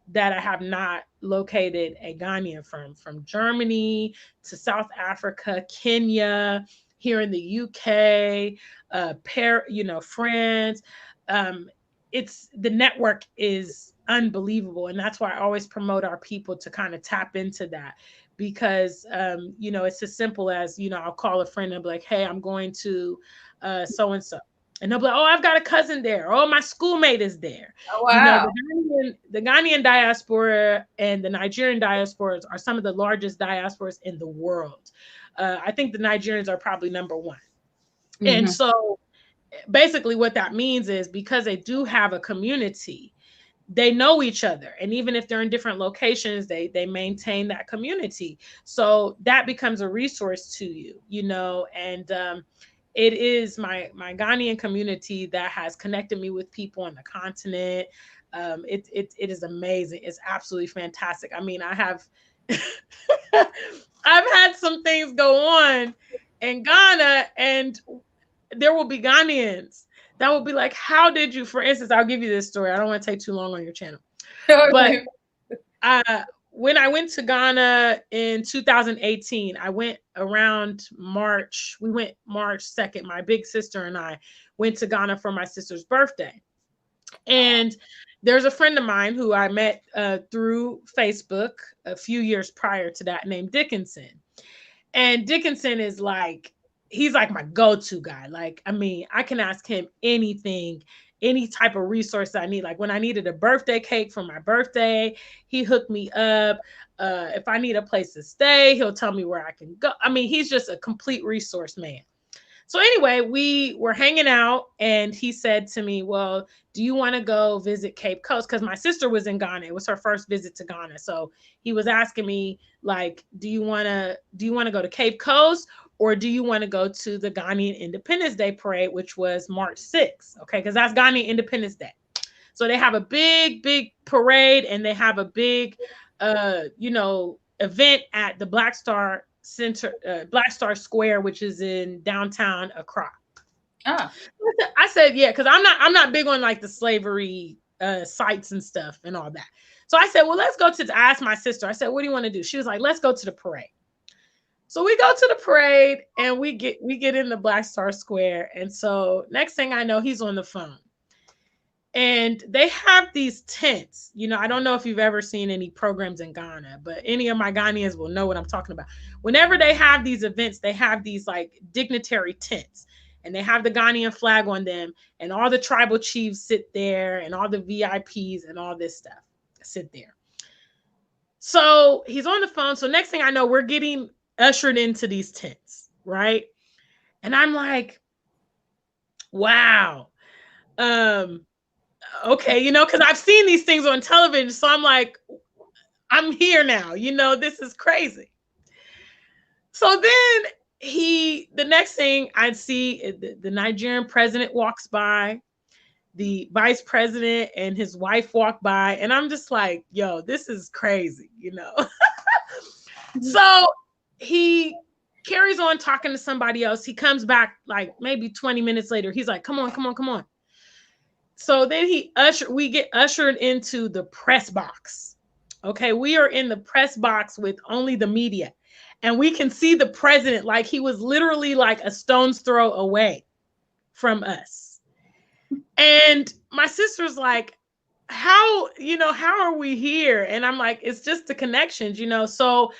that I have not located a Ghanaian from Germany to South Africa, Kenya, here in the UK, France. The network is unbelievable. And that's why I always promote our people to kind of tap into that, because, it's as simple as, I'll call a friend and be like, hey, I'm going to so-and-so. And they'll be like, oh, I've got a cousin there. Oh, my schoolmate is there. Oh, wow. The Ghanaian diaspora and the Nigerian diasporas are some of the largest diasporas in the world. I think the Nigerians are probably number one. Mm-hmm. And so basically what that means is, because they do have a community, they know each other. And even if they're in different locations, they maintain that community. So that becomes a resource to you, and it is my Ghanaian community that has connected me with people on the continent. It is amazing. It's absolutely fantastic. I mean, I've had some things go on in Ghana, and there will be Ghanaians that will be like, how did you, for instance, I'll give you this story. I don't want to take too long on your channel. But when I went to Ghana in 2018, I went around March. We went March 2nd. My big sister and I went to Ghana for my sister's birthday. And there's a friend of mine who I met through Facebook a few years prior to that, named Dickinson. And Dickinson is like, he's like my go-to guy. Like, I mean, I can ask him anything, any type of resource I need. Like when I needed a birthday cake for my birthday, he hooked me up. If I need a place to stay, he'll tell me where I can go. I mean, he's just a complete resource man. So anyway, we were hanging out and he said to me, well, do you want to go visit Cape Coast? Because my sister was in Ghana. It was her first visit to Ghana. So he was asking me, like, do you want to go to Cape Coast, or do you want to go to the Ghanaian Independence Day parade, which was March 6th? Okay, because that's Ghanaian Independence Day. So they have a big, big parade, and they have a big, event at the Black Star Center, Black Star Square, which is in downtown Accra. Ah. I said, yeah, because I'm not big on like the slavery sites and stuff and all that. So I said, well, let's go to. I asked my sister. I said, what do you want to do? She was like, let's go to the parade. So we go to the parade and we get in the Black Star Square. And so next thing I know, he's on the phone. And they have these tents. You know, I don't know if you've ever seen any programs in Ghana, but any of my Ghanaians will know what I'm talking about. Whenever they have these events, they have these like dignitary tents, and they have the Ghanaian flag on them, and all the tribal chiefs sit there, and all the VIPs and all this stuff sit there. So he's on the phone. So next thing I know, we're getting ushered into these tents, right? And I'm like, wow. Okay, you know, because I've seen these things on television. So I'm like, I'm here now. You know, this is crazy. So then the next thing I'd see, the Nigerian president walks by, the vice president and his wife walk by. And I'm just like, yo, this is crazy, you know? So he carries on talking to somebody else. He comes back like maybe 20 minutes later. He's like, come on. So then we get ushered into the press box. Okay, we are in the press box with only the media. And we can see the president like he was literally like a stone's throw away from us. And my sister's like, how are we here? And I'm like, it's just the connections, you know? So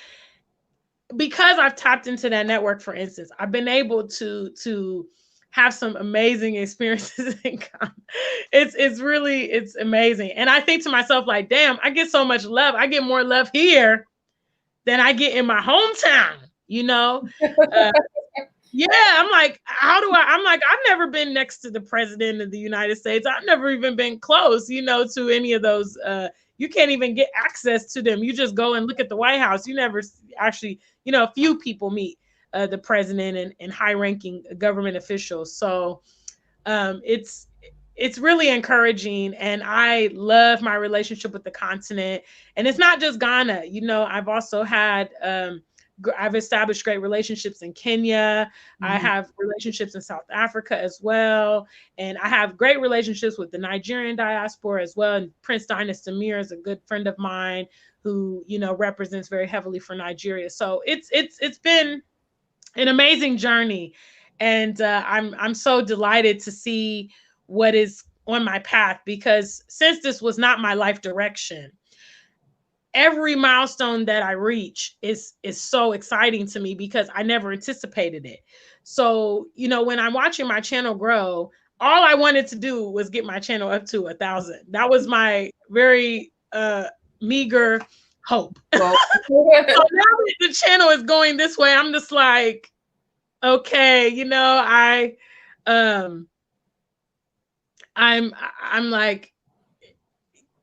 because I've tapped into that network, for instance, I've been able to have some amazing experiences in Ghana. It's amazing. And I think to myself, like, damn, I get so much love. I get more love here than I get in my hometown, you know? Yeah, I'm like, I've never been next to the president of the United States. I've never even been close, you know, to any of those. You can't even get access to them. You just go and look at the White House. You never actually, you know, a few people meet the president and high-ranking government officials. So it's really encouraging, and I love my relationship with the continent. And it's not just Ghana. You know, I've also had I've established great relationships in Kenya. Mm-hmm. I have relationships in South Africa as well. And I have great relationships with the Nigerian diaspora as well. And Prince Dinas Samir is a good friend of mine who, you know, represents very heavily for Nigeria. So it's been an amazing journey. And I'm so delighted to see what is on my path, because since this was not my life direction, every milestone that I reach is so exciting to me because I never anticipated it. So, you know, when I'm watching my channel grow, all I wanted to do was get my channel up to 1,000. That was my very meager hope. Well, so now that the channel is going this way, I'm just like, okay, you know, I'm like,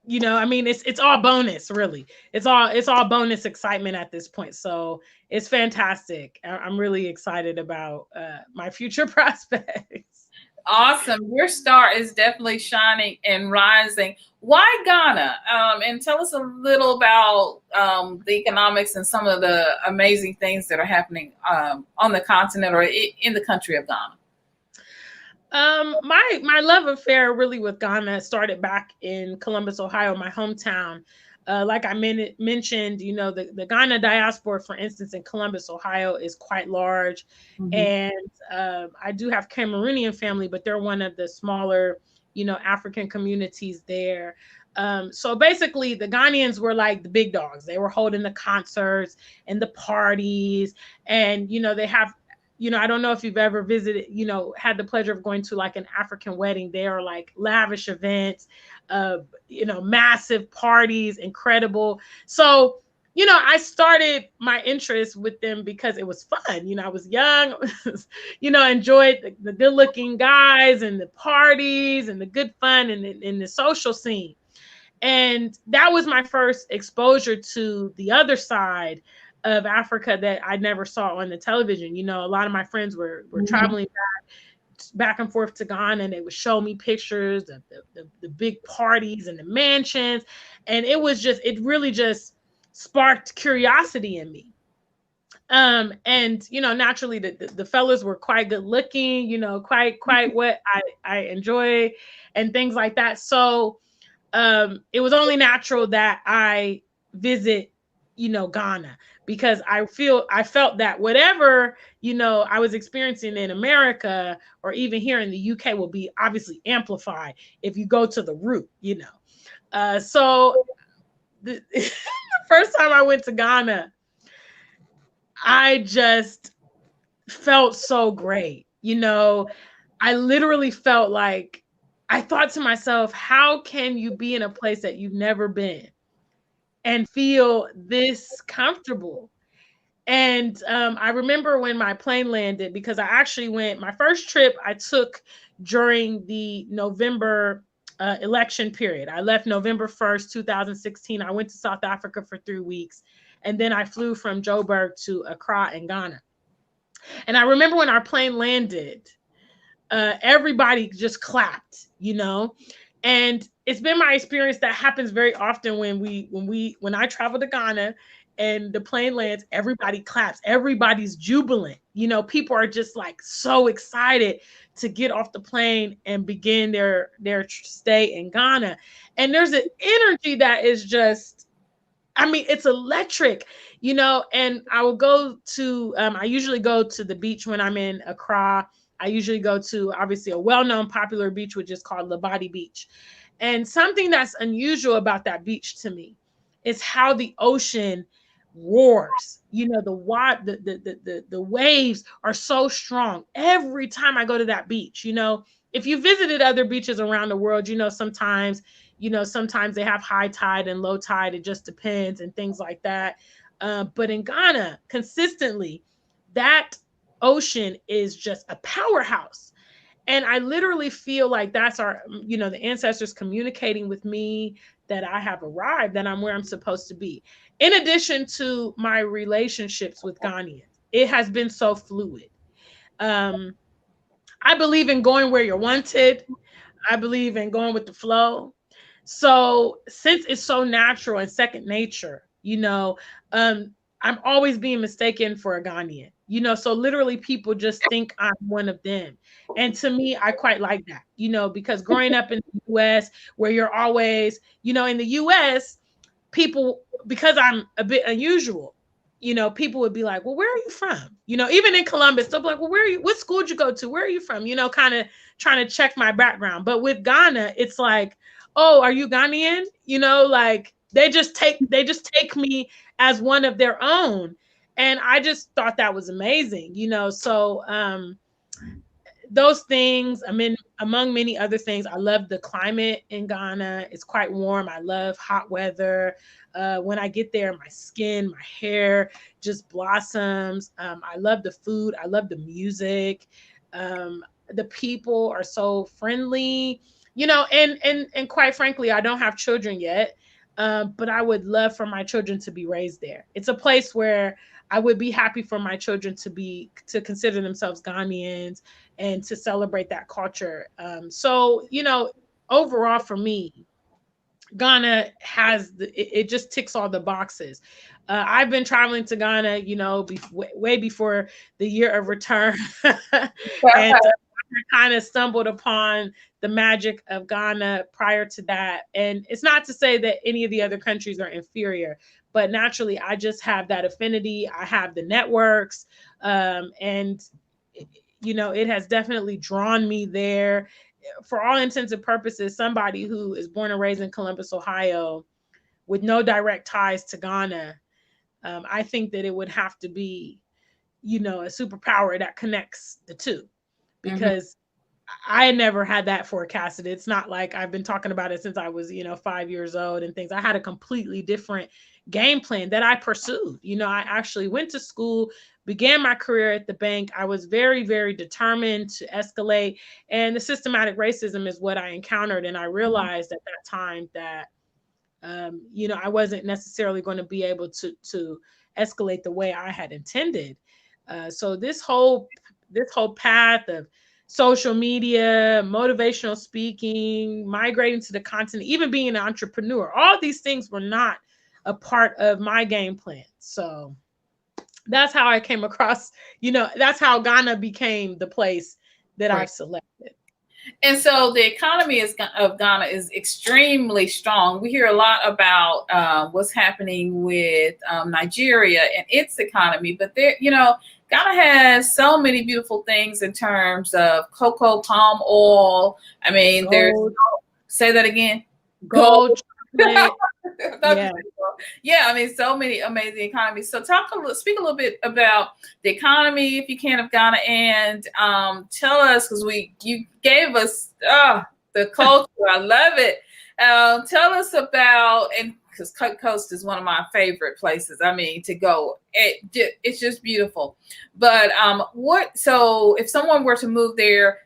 you know, I mean, it's all bonus, really. It's all bonus excitement at this point. So it's fantastic. I'm really excited about my future prospects. Awesome. Your star is definitely shining and rising. Why Ghana? And tell us a little about the economics and some of the amazing things that are happening on the continent or in the country of Ghana. My love affair really with Ghana started back in Columbus, Ohio, my hometown. Like I mentioned, you know, the Ghana diaspora, for instance, in Columbus, Ohio, is quite large. And I do have Cameroonian family, but they're one of the smaller, you know, African communities there. So basically, the Ghanaians were like the big dogs. They were holding the concerts and the parties, and you know, they have, you know, I don't know if you've ever visited, you know, had the pleasure of going to like an African wedding. They are like lavish events, you know, massive parties, incredible. So, you know, I started my interest with them because it was fun. You know, I was young, you know, enjoyed the good looking guys and the parties and the good fun and the social scene. And that was my first exposure to the other side of Africa that I never saw on the television. You know, a lot of my friends were traveling back and forth to Ghana, and they would show me pictures of the big parties and the mansions. And it really just sparked curiosity in me. And you know, naturally the fellas were quite good looking, you know, quite what I enjoy and things like that. So it was only natural that I visit, you know, Ghana, because I felt that whatever, you know, I was experiencing in America or even here in the UK will be obviously amplified if you go to the root, you know. So the first time I went to Ghana, I just felt so great. You know, I literally felt like, I thought to myself, how can you be in a place that you've never been and feel this comfortable? And I remember when my plane landed, because I actually went, my first trip I took during the November election period. I left November 1st, 2016. I went to South Africa for 3 weeks. And then I flew from Joburg to Accra in Ghana. And I remember when our plane landed, everybody just clapped, you know. And it's been my experience that happens very often when I travel to Ghana and the plane lands, everybody claps, everybody's jubilant. You know, people are just like so excited to get off the plane and begin their stay in Ghana. And there's an energy that is just, I mean, it's electric, you know. And I will go to, I usually go to the beach when I'm in Accra. I usually go to, obviously, a well-known popular beach, which is called Labadi Beach. And something that's unusual about that beach to me is how the ocean roars. You know, the waves are so strong every time I go to that beach. You know, if you visited other beaches around the world, you know, sometimes they have high tide and low tide. It just depends and things like that. But in Ghana, consistently, that ocean is just a powerhouse. And I literally feel like that's our, you know, the ancestors communicating with me that I have arrived, that I'm where I'm supposed to be. In addition to my relationships with Ghanaians, it has been so fluid. I believe in going where you're wanted. I believe in going with the flow. So since it's so natural and second nature, you know, I'm always being mistaken for a Ghanaian, you know, so literally people just think I'm one of them. And to me, I quite like that, you know, because growing up in the US, where you're always, you know, in the US, people, because I'm a bit unusual, you know, people would be like, well, where are you from? You know, even in Columbus, they'll be like, well, where are you? What school did you go to? Where are you from? You know, kind of trying to check my background. But with Ghana, it's like, oh, are you Ghanaian? You know, like they just take me as one of their own. And I just thought that was amazing, you know. So those things, I mean, among many other things, I love the climate in Ghana. It's quite warm. I love hot weather. When I get there, my skin, my hair just blossoms. I love the food. I love the music. The people are so friendly, you know, and quite frankly, I don't have children yet, but I would love for my children to be raised there. It's a place where I would be happy for my children to consider themselves Ghanaians and to celebrate that culture. So, you know, overall for me, Ghana has it just ticks all the boxes. I've been traveling to Ghana, you know, way before the year of return, and kind of stumbled upon the magic of Ghana prior to that. And it's not to say that any of the other countries are inferior, but naturally I just have that affinity. I have the networks, and it has definitely drawn me there. For all intents and purposes, somebody who is born and raised in Columbus, Ohio, with no direct ties to Ghana, I think that it would have to be, a superpower that connects the two, because I never had that forecasted. It's not like I've been talking about it since I was, 5 years old and things. I had a completely different game plan that I pursued. I actually went to school, began my career at the bank. I was very, very determined to escalate. And the systematic racism is what I encountered. And I realized at that time that, I wasn't necessarily going to be able to escalate the way I had intended. So this whole path of social media, motivational speaking, migrating to the continent, even being an entrepreneur, all these things were not a part of my game plan. So that's how I came across, that's how Ghana became the place that I've selected. And so the economy of Ghana is extremely strong. We hear a lot about what's happening with Nigeria and its economy, but there, Ghana has so many beautiful things in terms of cocoa, palm oil. I mean, say that again. Gold. Yeah, I mean, so many amazing economies. So speak a little bit about the economy, if you can, of Ghana, and tell us, because you gave us the culture. I love it. Tell us about, and because Coast is one of my favorite places, I mean, to go. It's just beautiful. But so if someone were to move there,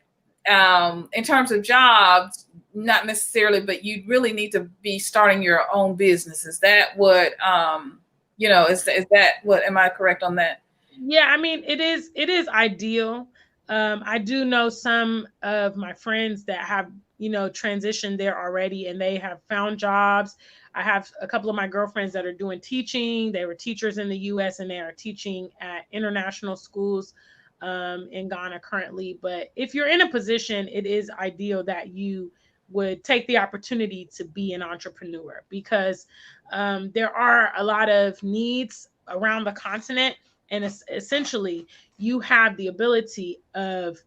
in terms of jobs, not necessarily, but you really need to be starting your own business. Is that what, is that what, am I correct on that? Yeah, I mean, it is ideal. I do know some of my friends that have, transitioned there already, and they have found jobs. I have a couple of my girlfriends that are doing teaching. They were teachers in the US and they are teaching at international schools in Ghana currently. But if you're in a position, it is ideal that you would take the opportunity to be an entrepreneur, because there are a lot of needs around the continent, and essentially you have the ability of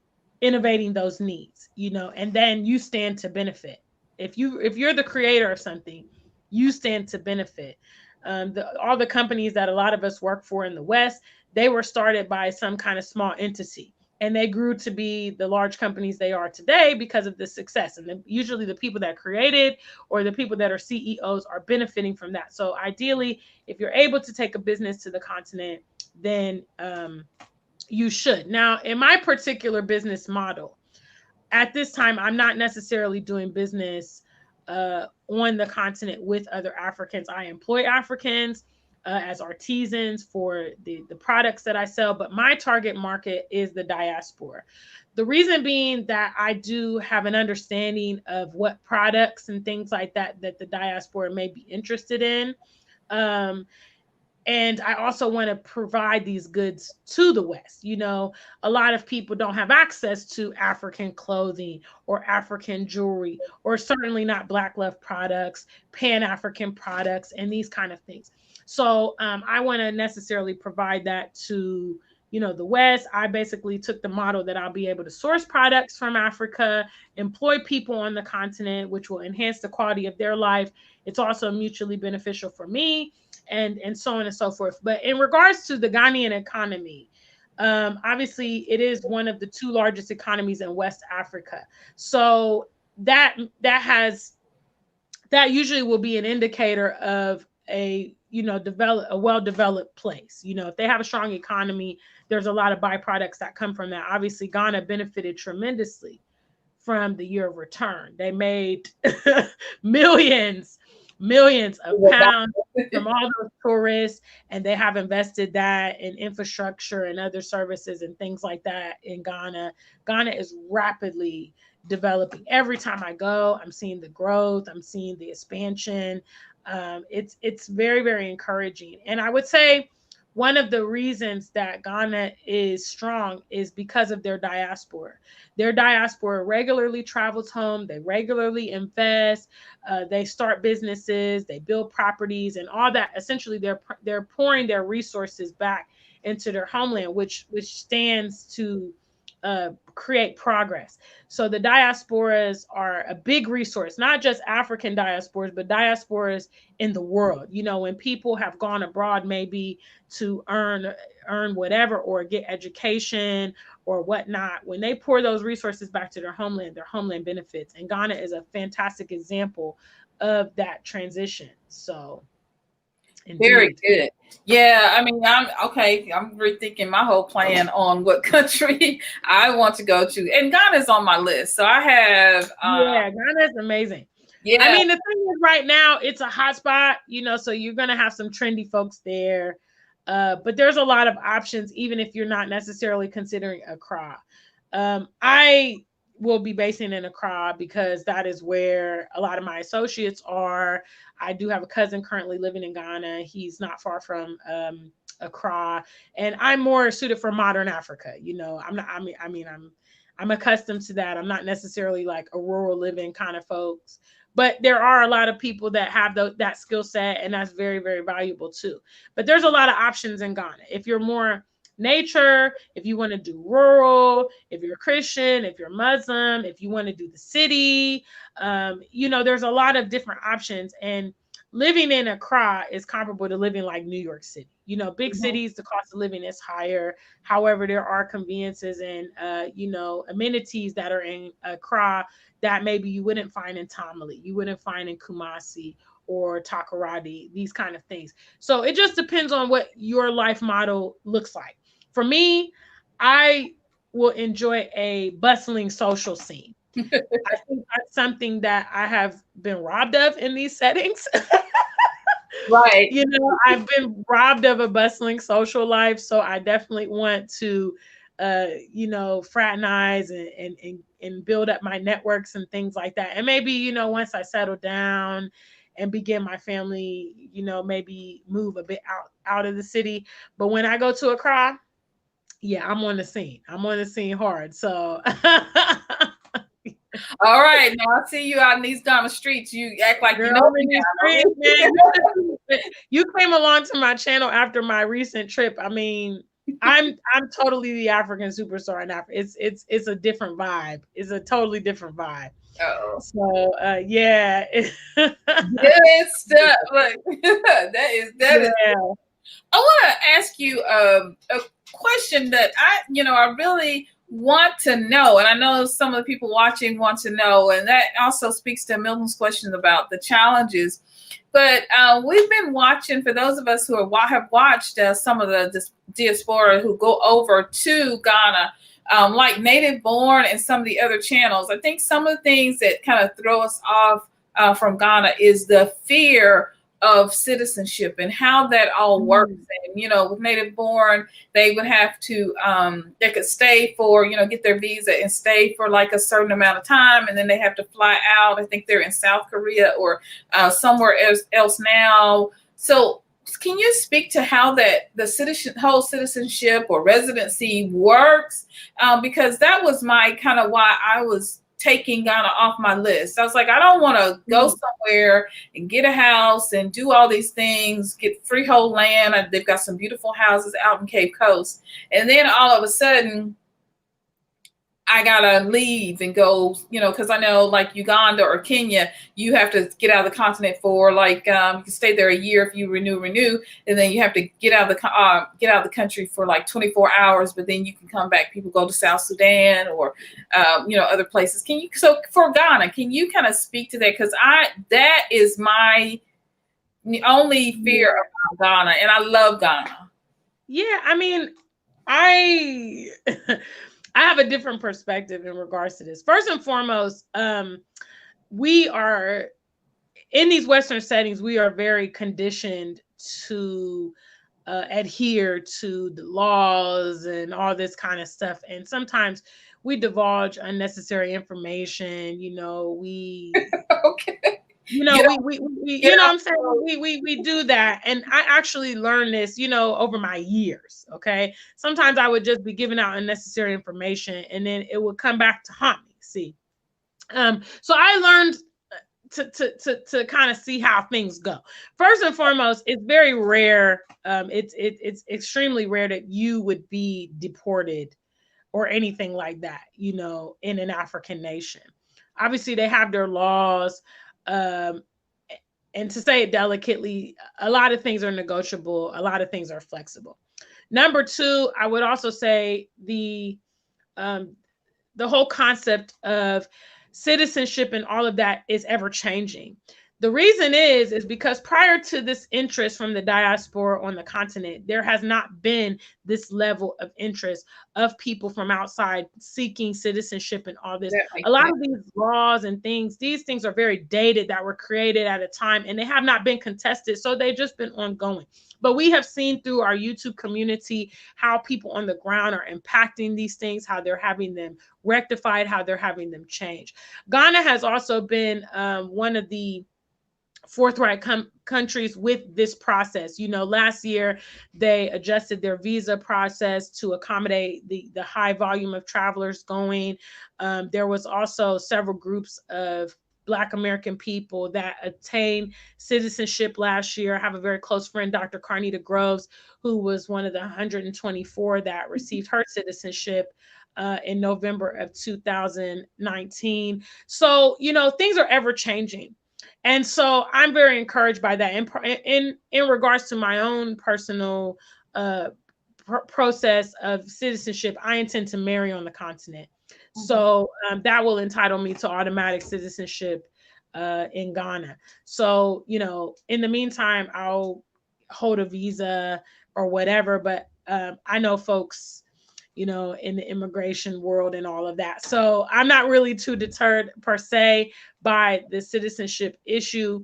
innovating those needs, and then you stand to benefit. If you're the creator of something, you stand to benefit. All the companies that a lot of us work for in the West, they were started by some kind of small entity, and they grew to be the large companies they are today because of the success. And usually the people that created or the people that are CEOs are benefiting from that. So ideally, if you're able to take a business to the continent, then you should. Now, in my particular business model, at this time, I'm not necessarily doing business on the continent with other Africans. I employ Africans as artisans for the products that I sell, but my target market is the diaspora. The reason being that I do have an understanding of what products and things like that the diaspora may be interested in. And I also want to provide these goods to the West. A lot of people don't have access to African clothing or African jewelry, or certainly not Black love products, Pan-African products, and these kind of things. So I want to necessarily provide that to, the West. I basically took the model that I'll be able to source products from Africa, employ people on the continent, which will enhance the quality of their life. It's also mutually beneficial for me, and so on and so forth. But in regards to the Ghanaian economy, obviously it is one of the two largest economies in West Africa. So that usually will be an indicator of a well-developed place. If they have a strong economy, there's a lot of byproducts that come from that. Obviously, Ghana benefited tremendously from the year of return. They made millions of pounds from all those tourists, and they have invested that in infrastructure and other services and things like that in Ghana. Ghana is rapidly developing. Every time I go, I'm seeing the growth, I'm seeing the expansion. It's very, very encouraging. And I would say one of the reasons that Ghana is strong is because of their diaspora. Their diaspora regularly travels home. They regularly invest. They start businesses. They build properties and all that. Essentially, they're pouring their resources back into their homeland, which stands to create progress. So the diasporas are a big resource, not just African diasporas, but diasporas in the world. You know, when people have gone abroad, maybe to earn whatever or get education or whatnot, when they pour those resources back to their homeland benefits. And Ghana is a fantastic example of that transition. So Very indeed. good. Yeah, I mean, I'm okay. I'm rethinking my whole plan on what country I want to go to, and Ghana's on my list. So I have, Yeah, Ghana is amazing. yeah, I mean, the thing is, right now it's a hot spot, you know, so you're gonna have some trendy folks there. But there's a lot of options, even if you're not necessarily considering Accra. I will be basing in Accra because that is where a lot of my associates are. I do have a cousin currently living in Ghana. He's not far from Accra, and I'm more suited for modern Africa. You know, I'm not. I'm accustomed to that. I'm not necessarily like a rural living kind of folks, but there are a lot of people that have that skill set, and that's very, very valuable too. But there's a lot of options in Ghana. If you're more nature, if you want to do rural, if you're Christian, if you're Muslim, if you want to do the city, you know, there's a lot of different options. And living in Accra is comparable to living like New York City. You know, big cities, the cost of living is higher. However, there are conveniences and, you know, amenities that are in Accra that maybe you wouldn't find in Tamale, you wouldn't find in Kumasi or Takoradi, these kind of things. So it just depends on what your life model looks like. For me, I will enjoy a bustling social scene. I think that's something that I have been robbed of in these settings. right. You know, I've been robbed of a bustling social life, so I definitely want to, you know, fraternize and build up my networks and things like that. And maybe, you know, once I settle down and begin my family, you know, maybe move a bit out of the city. But when I go to Accra, yeah, I'm on the scene. I'm on the scene hard. So All right, now I see you out in these Ghana streets. You act like girl, you know me man, you came along to my channel after my recent trip. I mean, I'm totally the African superstar in Africa. It's a different vibe. It's a totally different vibe. Oh, So yeah. good stuff. Look, that is. Yeah. I want to ask you a question that I really want to know, and I know some of the people watching want to know, and that also speaks to Milton's question about the challenges. But we've been watching, for those of us who have watched some of the diaspora who go over to Ghana, like Native Born and some of the other channels. I think some of the things that kind of throw us off from Ghana is the fear of citizenship and how that all works. And, you know, with Native Born, they would have to, they could stay for, you know, get their visa and stay for like a certain amount of time. And then they have to fly out. I think they're in South Korea or somewhere else now. So can you speak to how that the whole citizenship or residency works? Because that was my kind of why I was taking Ghana off my list. I was like, I don't want to go somewhere and get a house and do all these things, get freehold land. They've got some beautiful houses out in Cape Coast. And then all of a sudden, I gotta leave and go, you know, because I know like Uganda or Kenya, you have to get out of the continent for like you can stay there a year if you renew, and then you have to get out of the country for like 24 hours, but then you can come back. People go to South Sudan or you know, other places. So for Ghana, can you kind of speak to that? Because that is my only fear about Ghana, and I love Ghana. Yeah, I mean, I have a different perspective in regards to this. First and foremost, we are in these Western settings, we are very conditioned to adhere to the laws and all this kind of stuff. And sometimes we divulge unnecessary information. You know, we Okay. You know, we you know what I'm saying? We do that. And I actually learned this, you know, over my years. Okay. Sometimes I would just be giving out unnecessary information and then it would come back to haunt me. See. So I learned to kind of see how things go. First and foremost, it's very rare. It's extremely rare that you would be deported or anything like that, you know, in an African nation. Obviously, they have their laws. Um, and to say it delicately, a lot of things are negotiable, a lot of things are flexible. Number two, I would also say the whole concept of citizenship and all of that is ever changing. The reason is because prior to this interest from the diaspora on the continent, there has not been this level of interest of people from outside seeking citizenship and all this. A lot of these laws and things, these things are very dated that were created at a time and they have not been contested. So they've just been ongoing. But we have seen through our YouTube community how people on the ground are impacting these things, how they're having them rectified, how they're having them change. Ghana has also been one of the forthright countries with this process. You know, last year they adjusted their visa process to accommodate the high volume of travelers going. There was also several groups of Black American people that attained citizenship last year. I have a very close friend, Dr. Carnita Groves, who was one of the 124 that received her citizenship in November of 2019. So, you know, things are ever changing. And so I'm very encouraged by that. In regards to my own personal process of citizenship, I intend to marry on the continent. Mm-hmm. So that will entitle me to automatic citizenship in Ghana. So, you know, in the meantime, I'll hold a visa or whatever. But I know folks, you know, in the immigration world and all of that. So I'm not really too deterred per se by the citizenship issue.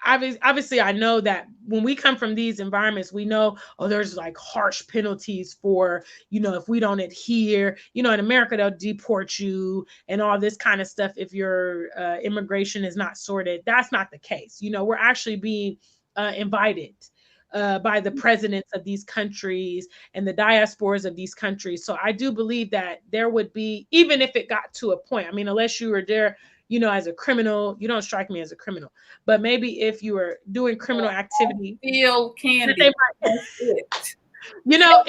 Obviously, I know that when we come from these environments, we know, oh, there's like harsh penalties for, you know, if we don't adhere, you know, in America, they'll deport you and all this kind of stuff if your immigration is not sorted. That's not the case. You know, we're actually being invited by the presidents of these countries and the diasporas of these countries. So I do believe that there would be, even if it got to a point, I mean, unless you were there, you know, as a criminal, you don't strike me as a criminal, but maybe if you were doing criminal activity, still can be. You know,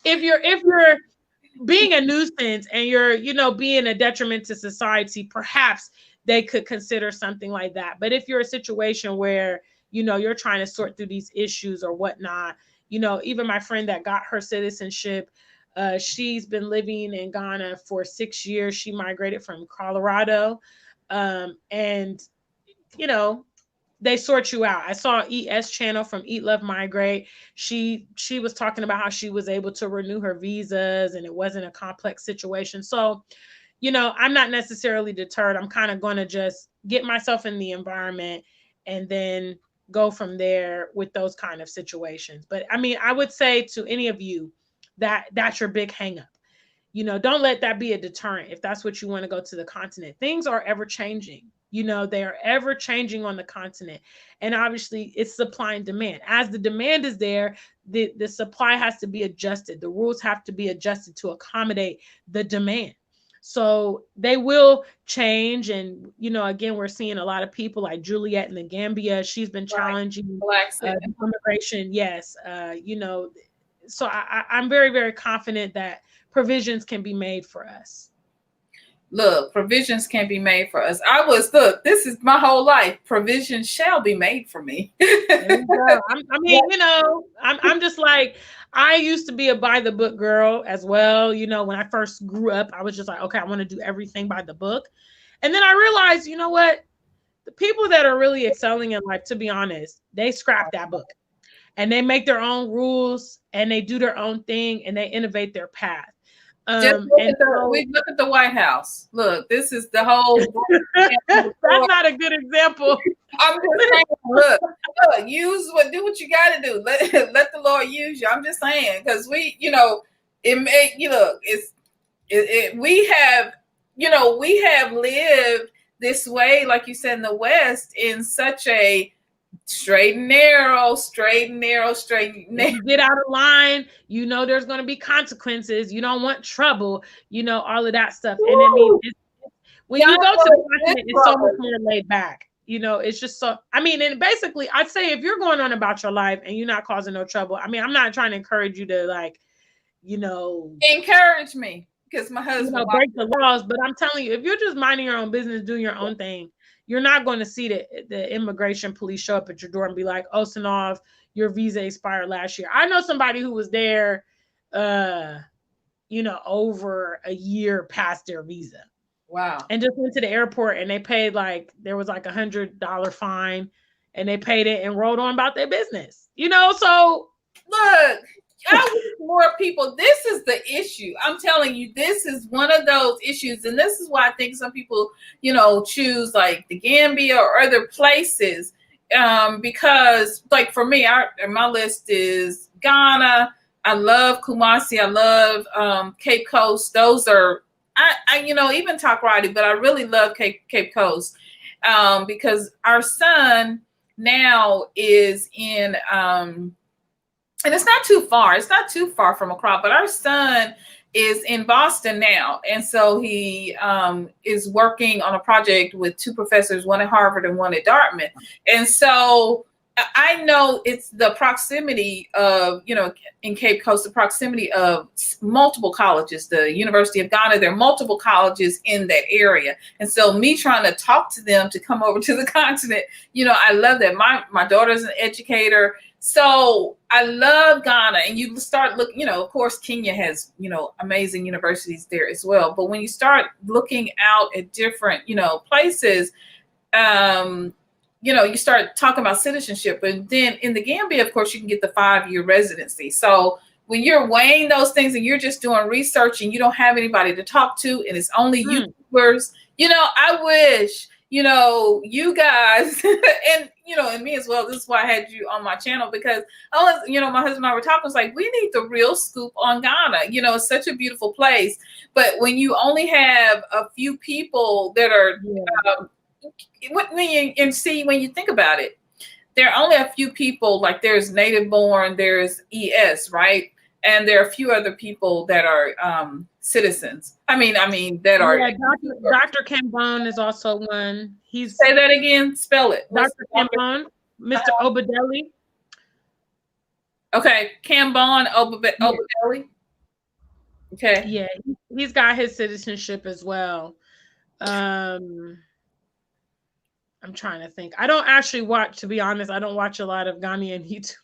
if you're being a nuisance and you're, you know, being a detriment to society, perhaps they could consider something like that. But if you're a situation where, you know, you're trying to sort through these issues or whatnot, you know, even my friend that got her citizenship, she's been living in Ghana for 6 years. She migrated from Colorado. And, you know, they sort you out. I saw ES channel from Eat, Love, Migrate. She was talking about how she was able to renew her visas and it wasn't a complex situation. So, you know, I'm not necessarily deterred. I'm kind of going to just get myself in the environment and then go from there with those kind of situations. But I mean, I would say to any of you that that's your big hang up. You know, don't let that be a deterrent if that's what you want to go to the continent. Things are ever changing. You know, they are ever changing on the continent. And obviously it's supply and demand. As the demand is there, the supply has to be adjusted. The rules have to be adjusted to accommodate the demand. So they will change. And, you know, again, we're seeing a lot of people like Juliet in the Gambia. She's been challenging immigration. Yes. You know, so I'm very, very confident that provisions can be made for us. Look, provisions can be made for us. This is my whole life. Provisions shall be made for me. I mean, you know, I'm just like, I used to be a by the book girl as well. You know, when I first grew up, I was just like, okay, I want to do everything by the book. And then I realized, you know what? The people that are really excelling in life, to be honest, they scrap that book and they make their own rules and they do their own thing and they innovate their path. We look at the White House. Look, this is the whole. That's not a good example. I'm just saying, look, do what you got to do. Let the Lord use you. I'm just saying, because we, you know, we have, we have lived this way, like you said, in the West, in such a straight and narrow, straight and narrow, straight and narrow. If you get out of line, there's going to be consequences. You don't want trouble, all of that stuff. And I mean, when you go to the continent, it's so much more laid back. It's just so, I mean, and basically I'd say if you're going on about your life and you're not causing no trouble, I mean, I'm not trying to encourage you to encourage me because my husband break the laws, but I'm telling you, if you're just minding your own business, doing your own thing, you're not going to see the immigration police show up at your door and be like, oh, SYNOLVE, your visa expired last year. I know somebody who was there, over a year past their visa. Wow. And just went to the airport and they paid there was $100 fine and they paid it and rolled on about their business, so. Look, I wish more people, this is the issue. I'm telling you, this is one of those issues. And this is why I think some people, choose like the Gambia or other places. Because like for me, my list is Ghana. I love Kumasi. I love Cape Coast. Those are, I even Takoradi, but I really love Cape Coast because our son now is in, and it's not too far. It's not too far from Accra, but our son is in Boston now. And so he is working on a project with two professors, one at Harvard and one at Dartmouth. And so I know it's the proximity of, in Cape Coast, the proximity of multiple colleges, the University of Ghana, there are multiple colleges in that area. And so me trying to talk to them to come over to the continent, I love that. My daughter's an educator. So I love Ghana, and you start looking, of course, Kenya has, amazing universities there as well. But when you start looking out at different, places, you start talking about citizenship. And then in the Gambia, of course, you can get the 5-year residency. So when you're weighing those things and you're just doing research and you don't have anybody to talk to and it's only YouTubers, I wish, you guys and, and me as well. This is why I had you on my channel because I was, my husband and I were talking. It's like, we need the real scoop on Ghana. It's such a beautiful place. But when you only have a few people that are, when you think about it, there are only a few people, like there's native born, there's ES, right? And there are a few other people that are citizens. I mean, that are. Dr. Cambone is also one. Say that again. Spell it. Dr. Cambone, Mr. Obadeli. Okay, Cambone, Obadeli. Okay. Yeah, he's got his citizenship as well. I'm trying to think. I don't actually watch, to be honest. I don't watch a lot of Ghanaian YouTubers.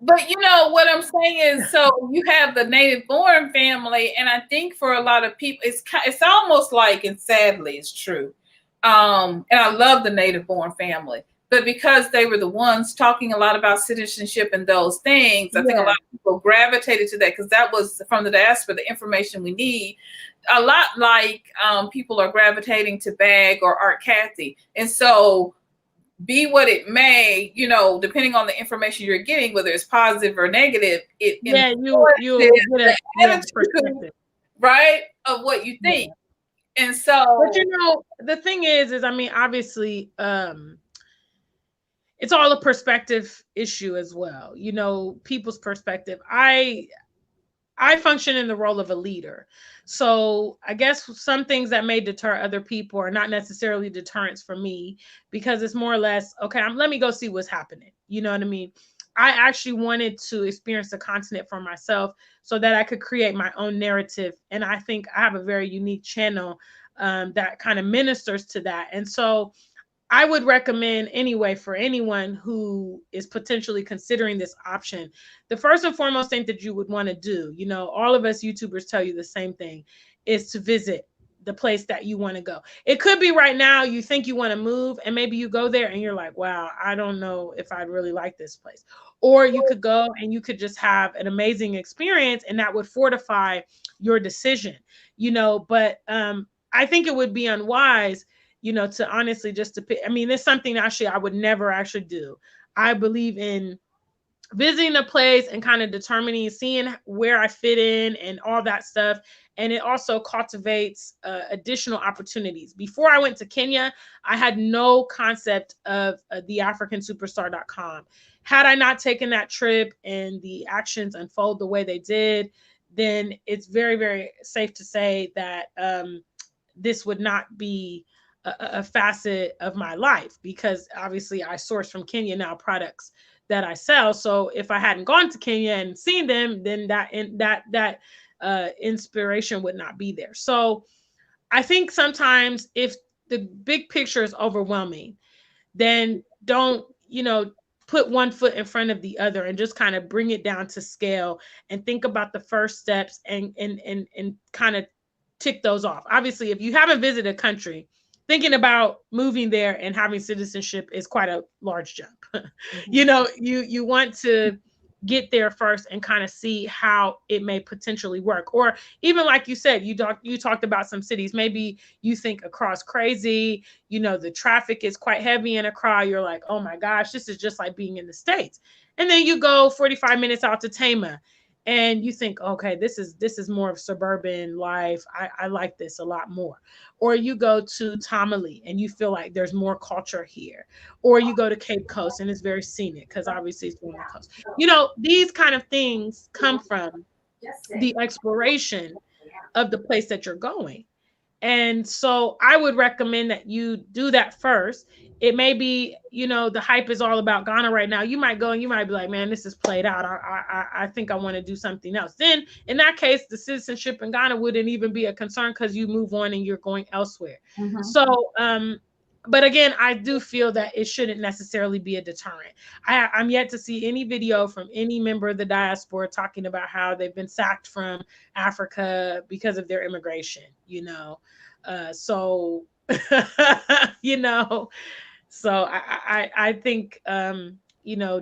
But what I'm saying is, so you have the native born family, and I think for a lot of people, it's almost like, and sadly, it's true. And I love the native born family, but because they were the ones talking a lot about citizenship and those things, I think a lot of people gravitated to that because that was from the diaspora, the information we need. A lot like people are gravitating to Bag or Art Cathy, and so. Be what it may, depending on the information you're getting, whether it's positive or negative, it you'll get a perspective, right, of what you think. Yeah. And so, but the thing is I mean, obviously, it's all a perspective issue as well. People's perspective. I function in the role of a leader. So I guess some things that may deter other people are not necessarily deterrents for me because it's more or less, okay, let me go see what's happening. You know what I mean? I actually wanted to experience the continent for myself so that I could create my own narrative. And I think I have a very unique channel that kind of ministers to that. And so I would recommend anyway for anyone who is potentially considering this option, the first and foremost thing that you would want to do, all of us YouTubers tell you the same thing, is to visit the place that you want to go. It could be right now you think you want to move and maybe you go there and you're like, wow, I don't know if I'd really like this place. Or you could go and you could just have an amazing experience and that would fortify your decision, but I think it would be unwise to honestly just to pick. I mean, it's something actually I would never actually do. I believe in visiting a place and kind of determining, seeing where I fit in and all that stuff. And it also cultivates additional opportunities. Before I went to Kenya, I had no concept of the AfricanSuperstar.com. Had I not taken that trip and the actions unfold the way they did, then it's very, very safe to say that this would not be a facet of my life, because obviously I source from Kenya now products that I sell. So if I hadn't gone to Kenya and seen them, then that inspiration would not be there. So I think sometimes if the big picture is overwhelming, then don't, put one foot in front of the other and just kind of bring it down to scale and think about the first steps and kind of tick those off. Obviously, if you haven't visited a country, thinking about moving there and having citizenship is quite a large jump. You want to get there first and kind of see how it may potentially work. Or even like you said, you talked about some cities. Maybe you think Accra's crazy, the traffic is quite heavy in Accra. You're like, oh my gosh, this is just like being in the States. And then you go 45 minutes out to Tama and you think, okay, this is more of suburban life. I like this a lot more. Or you go to Tamale and you feel like there's more culture here. Or you go to Cape Coast and it's very scenic because obviously it's on the coast. These kind of things come from the exploration of the place that you're going. And so I would recommend that you do that first. It may be, the hype is all about Ghana right now. You might go and you might be like, man, this is played out. I think I want to do something else. Then in that case, the citizenship in Ghana wouldn't even be a concern because you move on and you're going elsewhere. Mm-hmm. So, but again, I do feel that it shouldn't necessarily be a deterrent. I'm yet to see any video from any member of the diaspora talking about how they've been sacked from Africa because of their immigration, so, so I think,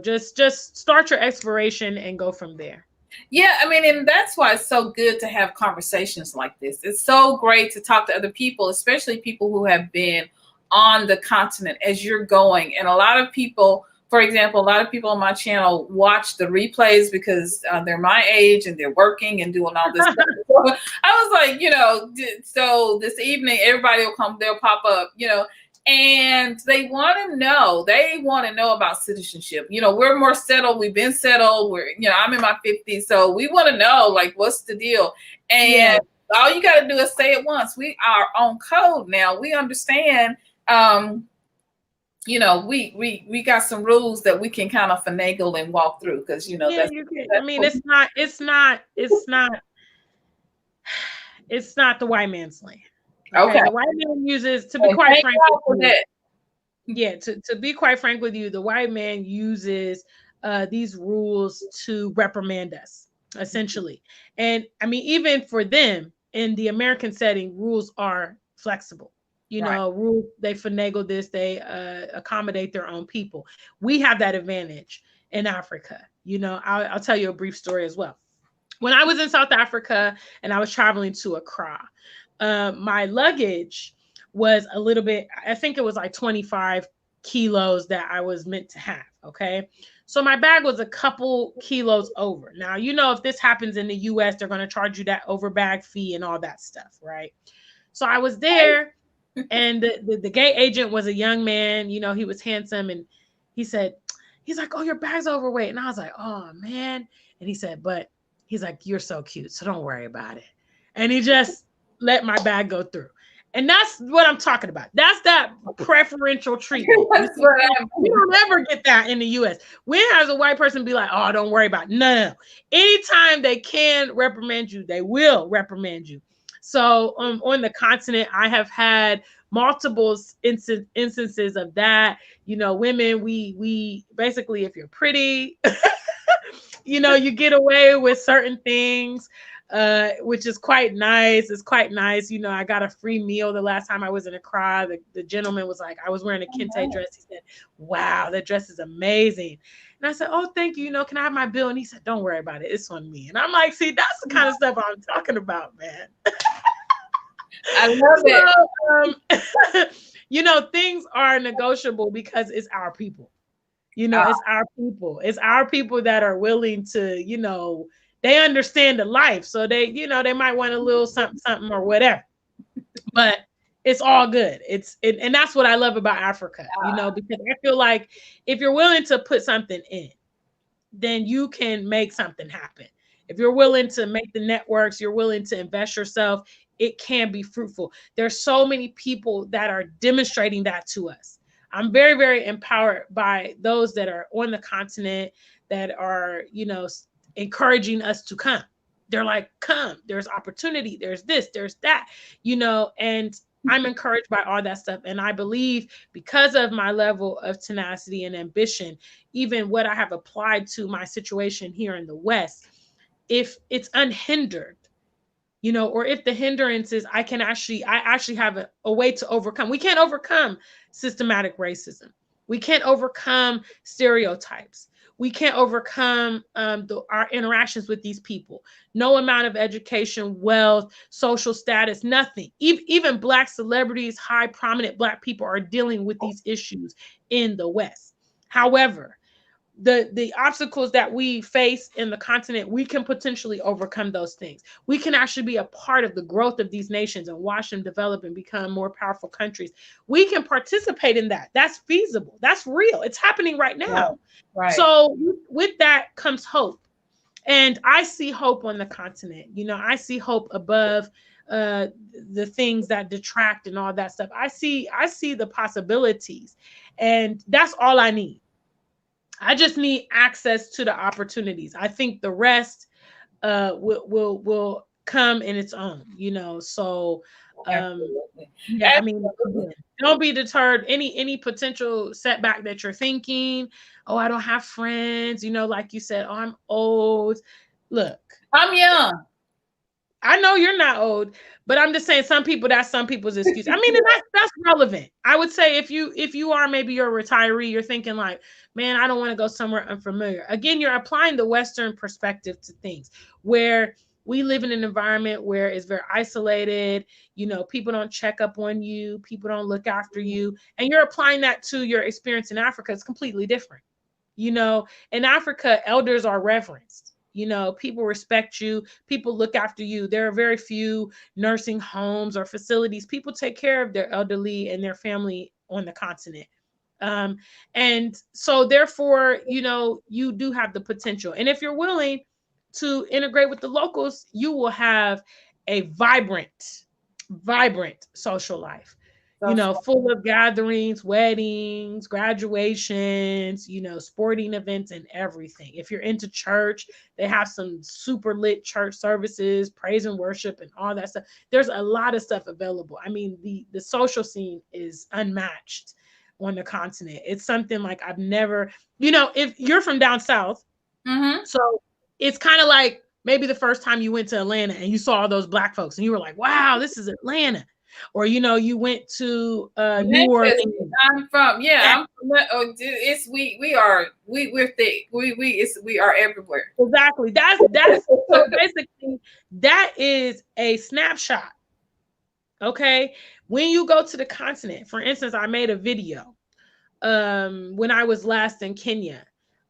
just start your exploration and go from there. Yeah, I mean, and that's why it's so good to have conversations like this. It's so great to talk to other people, especially people who have been on the continent as you're going. And a lot of people, for example, a lot of people on my channel watch the replays because they're my age and they're working and doing all this stuff. So I was like, so this evening, everybody will come, they'll pop up, and they want to know about citizenship. We're more settled. We've been settled. I'm in my 50s. So we want to know, like, what's the deal? And all you got to do is say it once. We are on code now. We understand, we got some rules that we can kind of finagle and walk through because, it's not the white man's lane. Okay. The white man uses, to be quite frank with you, to be quite frank with you, the white man uses these rules to reprimand us, essentially. And I mean, even for them in the American setting, rules are flexible. Rules, they finagle this, they accommodate their own people. We have that advantage in Africa. I'll tell you a brief story as well. When I was in South Africa and I was traveling to Accra, my luggage was a little bit, I think it was like 25 kilos that I was meant to have. Okay. So my bag was a couple kilos over. Now, if this happens in the US, they're going to charge you that over bag fee and all that stuff. Right. So I was there and the gate agent was a young man, he was handsome. And he's like, oh, your bag's overweight. And I was like, oh man. And he's like, you're so cute. So don't worry about it. And he just let my bag go through. And that's what I'm talking about. That's that preferential treatment. You don't ever get that in the US. When has a white person be like, oh, don't worry about it? No. Anytime they can reprimand you, they will reprimand you. So on the continent, I have had multiple instances of that. Women, we basically, if you're pretty, you get away with certain things. Which is quite nice. It's quite nice. I got a free meal the last time I was in Accra. The gentleman was like, I was wearing a kente dress. He said, wow, that dress is amazing. And I said, oh, thank you. Can I have my bill? And he said, don't worry about it. It's on me. And I'm like, see, that's the kind of stuff I'm talking about, man. I love it. Things are negotiable because it's our people. You know, it's our people. It's our people that are willing to, you know, they understand the life. So they, you know, they might want a little something, something or whatever. But it's all good. And that's what I love about Africa, you know, because I feel like if you're willing to put something in, then you can make something happen. If you're willing to make the networks, you're willing to invest yourself, it can be fruitful. There's so many people that are demonstrating that to us. I'm very, very empowered by those that are on the continent that are, you know, encouraging us to come. They're like, come, there's opportunity, there's this, there's that, you know, and I'm encouraged by all that stuff. And I believe because of my level of tenacity and ambition, even what I have applied to my situation here in the West, if it's unhindered, you know, or if the hindrances, I actually have a way to overcome. We can't overcome systematic racism. We can't overcome stereotypes. We can't overcome our interactions with these people. No amount of education, wealth, social status, nothing. Even Black celebrities, high prominent Black people are dealing with these issues in the West. However, the obstacles that we face in the continent, we can potentially overcome those things. We can actually be a part of the growth of these nations and watch them develop and become more powerful countries. We can participate in that. That's feasible. That's real. It's happening right now. Right. So with that comes hope. And I see hope on the continent. You know, I see hope above the things that detract and all that stuff. I see the possibilities. And that's all I need. I just need access to the opportunities. I think the rest will come in its own, you know. So yeah, I mean, don't be deterred. Any potential setback that you're thinking, oh, I don't have friends, you know, like you said, oh, I'm old. Look, I'm young. I know you're not old, but I'm just saying that's some people's excuse. I mean, and that's relevant. I would say if you are, maybe you're a retiree, you're thinking like, man, I don't want to go somewhere unfamiliar. Again, you're applying the Western perspective to things where we live in an environment where it's very isolated. You know, people don't check up on you. People don't look after you. And you're applying that to your experience in Africa. It's completely different. You know, in Africa, elders are reverenced. You know, people respect you. People look after you. There are very few nursing homes or facilities. People take care of their elderly and their family on the continent. And so therefore, you know, you do have the potential. And if you're willing to integrate with the locals, you will have a vibrant social life. You know, full of gatherings, weddings, graduations, you know, sporting events and everything. If you're into church, they have some super lit church services, praise and worship and all that stuff. There's a lot of stuff available. I mean, the social scene is unmatched on the continent. It's something like I've never, you know, if you're from down south, so it's kind of like maybe the first time you went to Atlanta and you saw all those Black folks and you were like, wow, this is Atlanta. Or, you know, you went to New Orleans. I'm from, we are everywhere. Exactly. That's so basically that is a snapshot. Okay. When you go to the continent, for instance, I made a video when I was last in Kenya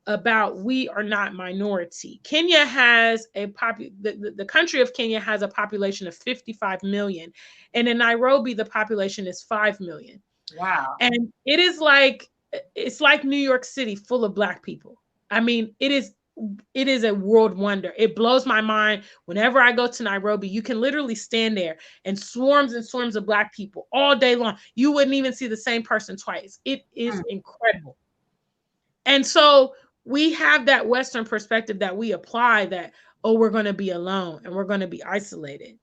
about we are not minority. Kenya has the country of Kenya has a population of 55 million. And in Nairobi, the population is 5 million. Wow. And it's like New York City full of Black people. I mean, it is a world wonder. It blows my mind. Whenever I go to Nairobi, you can literally stand there and swarms of Black people all day long. You wouldn't even see the same person twice. It is incredible. And so we have that Western perspective that we apply that, oh, we're going to be alone and we're going to be isolated.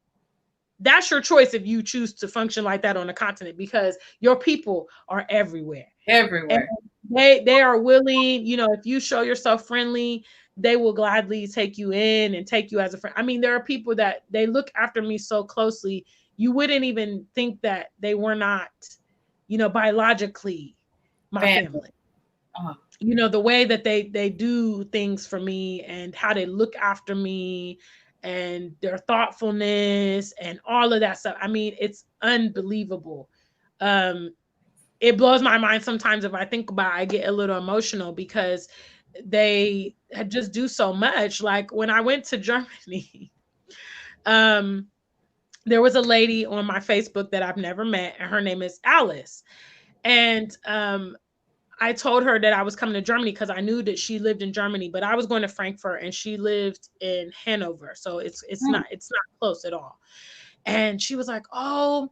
That's your choice if you choose to function like that on the continent, because your people are everywhere. Everywhere. And they are willing, you know, if you show yourself friendly, they will gladly take you in and take you as a friend. I mean, there are people that they look after me so closely, you wouldn't even think that they were not, you know, biologically my family. You know, the way that they do things for me and how they look after me and their thoughtfulness and all of that stuff. I mean, it's unbelievable. it blows my mind sometimes if I think about it, I get a little emotional because they just do so much. Like when I went to Germany, there was a lady on my Facebook that I've never met, and her name is Alice. And I told her that I was coming to Germany because I knew that she lived in Germany, but I was going to Frankfurt and she lived in Hanover. So it's not close at all. And she was like, "Oh,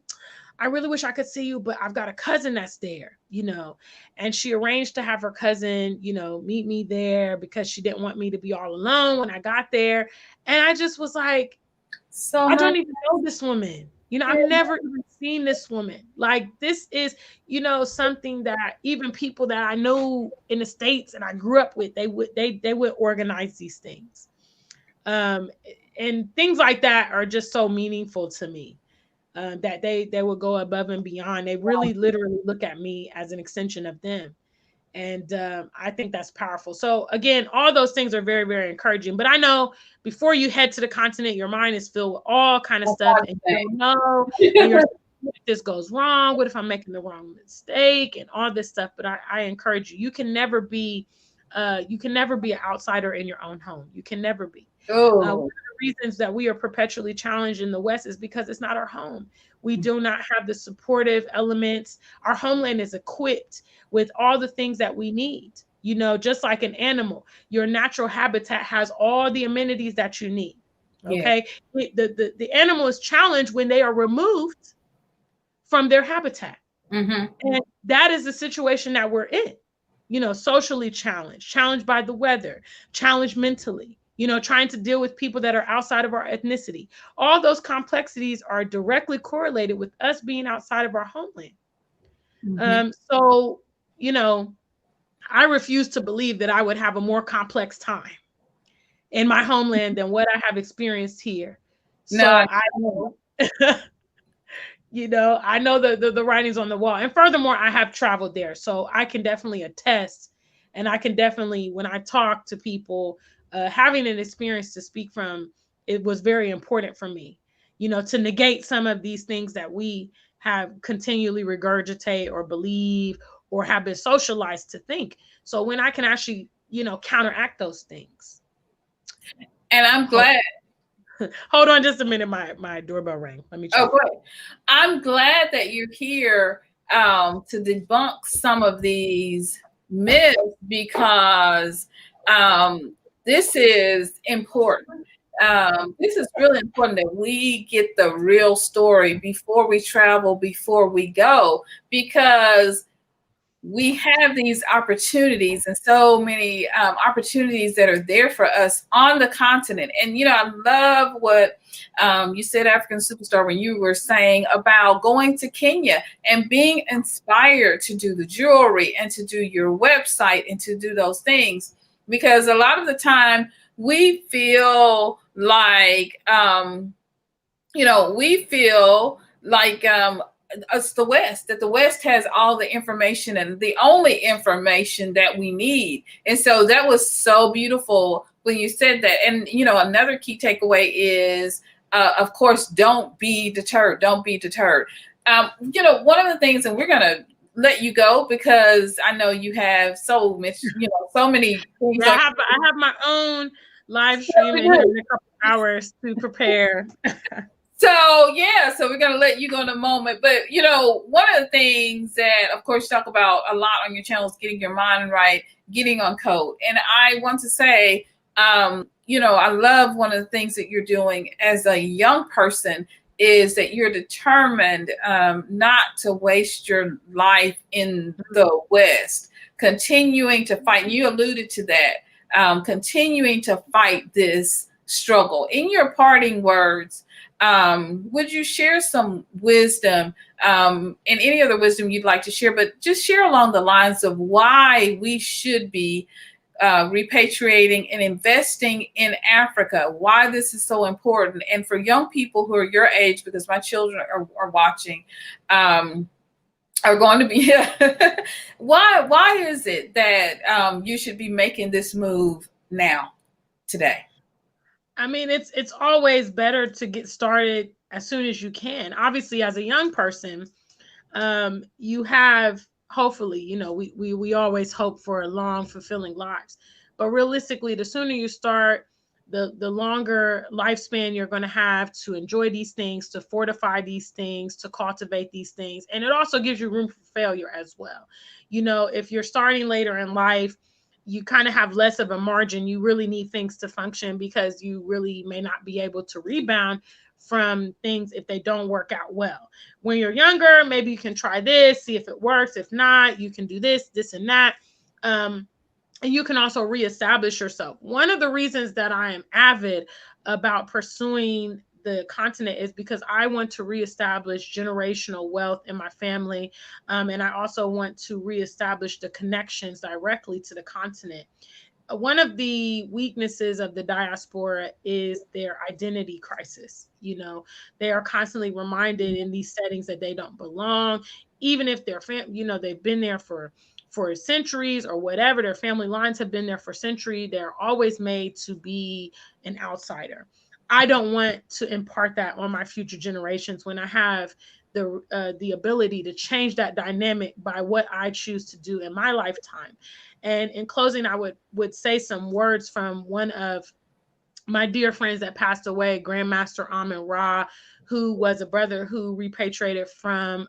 I really wish I could see you, but I've got a cousin that's there, you know." And she arranged to have her cousin, you know, meet me there because she didn't want me to be all alone when I got there. And I just was like, So I don't even know this woman. You know, I've never even seen this woman. Like, this is, you know, something that even people that I know in the States and I grew up with, they would organize these things. And things like that are just so meaningful to me. That they would go above and beyond. They really literally look at me as an extension of them. And I think that's powerful. So again, all those things are very, very encouraging. But I know before you head to the continent, your mind is filled with all kind of stuff, and you don't know, and you're what if this goes wrong? What if I'm making the wrong mistake and all this stuff? But I encourage you. You can never be an outsider in your own home. You can never be. One of the reasons that we are perpetually challenged in the West is because it's not our home. We do not have the supportive elements. Our homeland is equipped with all the things that we need. You know, just like an animal, your natural habitat has all the amenities that you need. Okay. Yeah. The animal is challenged when they are removed from their habitat. Mm-hmm. And that is the situation that we're in. You know, socially challenged by the weather, challenged mentally, you know, trying to deal with people that are outside of our ethnicity. All those complexities are directly correlated with us being outside of our homeland. Mm-hmm. So, you know, I refuse to believe that I would have a more complex time in my homeland than what I have experienced here. So I know, you know, I know the writings on the wall. And furthermore, I have traveled there. So I can definitely attest. And I can definitely, when I talk to people, having an experience to speak from, it was very important for me, you know, to negate some of these things that we have continually regurgitate or believe or have been socialized to think. So when I can actually, you know, counteract those things. And I'm glad. Hold on just a minute. My doorbell rang. Let me check. Oh, great. I'm glad that you're here to debunk some of these myths because this is important. This is really important that we get the real story before we travel, before we go, because we have these opportunities and so many opportunities that are there for us on the continent. And, you know, I love what you said, African Superstar, when you were saying about going to Kenya and being inspired to do the jewelry and to do your website and to do those things. Because a lot of the time we feel like, it's the West, that the West has all the information and the only information that we need. And so that was so beautiful when you said that. And, you know, another key takeaway is, of course, don't be deterred. Don't be deterred. You know, one of the things, and we're going to let you go because I know you have so much, you know, so many things. Yeah, I have my own live stream in a couple hours to prepare. So we're going to let you go in a moment. But, you know, one of the things that, of course, you talk about a lot on your channel is getting your mind right, getting on code. And I want to say, you know, I love one of the things that you're doing as a young person is that you're determined not to waste your life in the West, continuing to fight. And you alluded to that, continuing to fight this struggle. In your parting words, would you share some wisdom and any other wisdom you'd like to share, but just share along the lines of why we should be repatriating and investing in Africa, why this is so important. And for young people who are your age, because my children are watching, are going to be, why is it that you should be making this move now, today? I mean, it's always better to get started as soon as you can. Obviously, as a young person, you have hopefully, you know, we always hope for long, fulfilling lives. But realistically, the sooner you start, the longer lifespan you're going to have to enjoy these things, to fortify these things, to cultivate these things. And it also gives you room for failure as well. You know, if you're starting later in life, you kind of have less of a margin. You really need things to function, because you really may not be able to rebound from things if they don't work out well. When you're younger, maybe you can try this, see if it works. If not, you can do this and that. And you can also reestablish yourself. One of the reasons that I am avid about pursuing the continent is because I want to reestablish generational wealth in my family. And I also want to reestablish the connections directly to the continent. One of the weaknesses of the diaspora is their identity crisis. You know, they are constantly reminded in these settings that they don't belong, even if they're you know, they've been there for centuries or whatever. Their family lines have been there for centuries. They're always made to be an outsider. I don't want to impart that on my future generations when I have the ability to change that dynamic by what I choose to do in my lifetime. And in closing, I would say some words from one of my dear friends that passed away, Grandmaster Amin Ra, who was a brother who repatriated from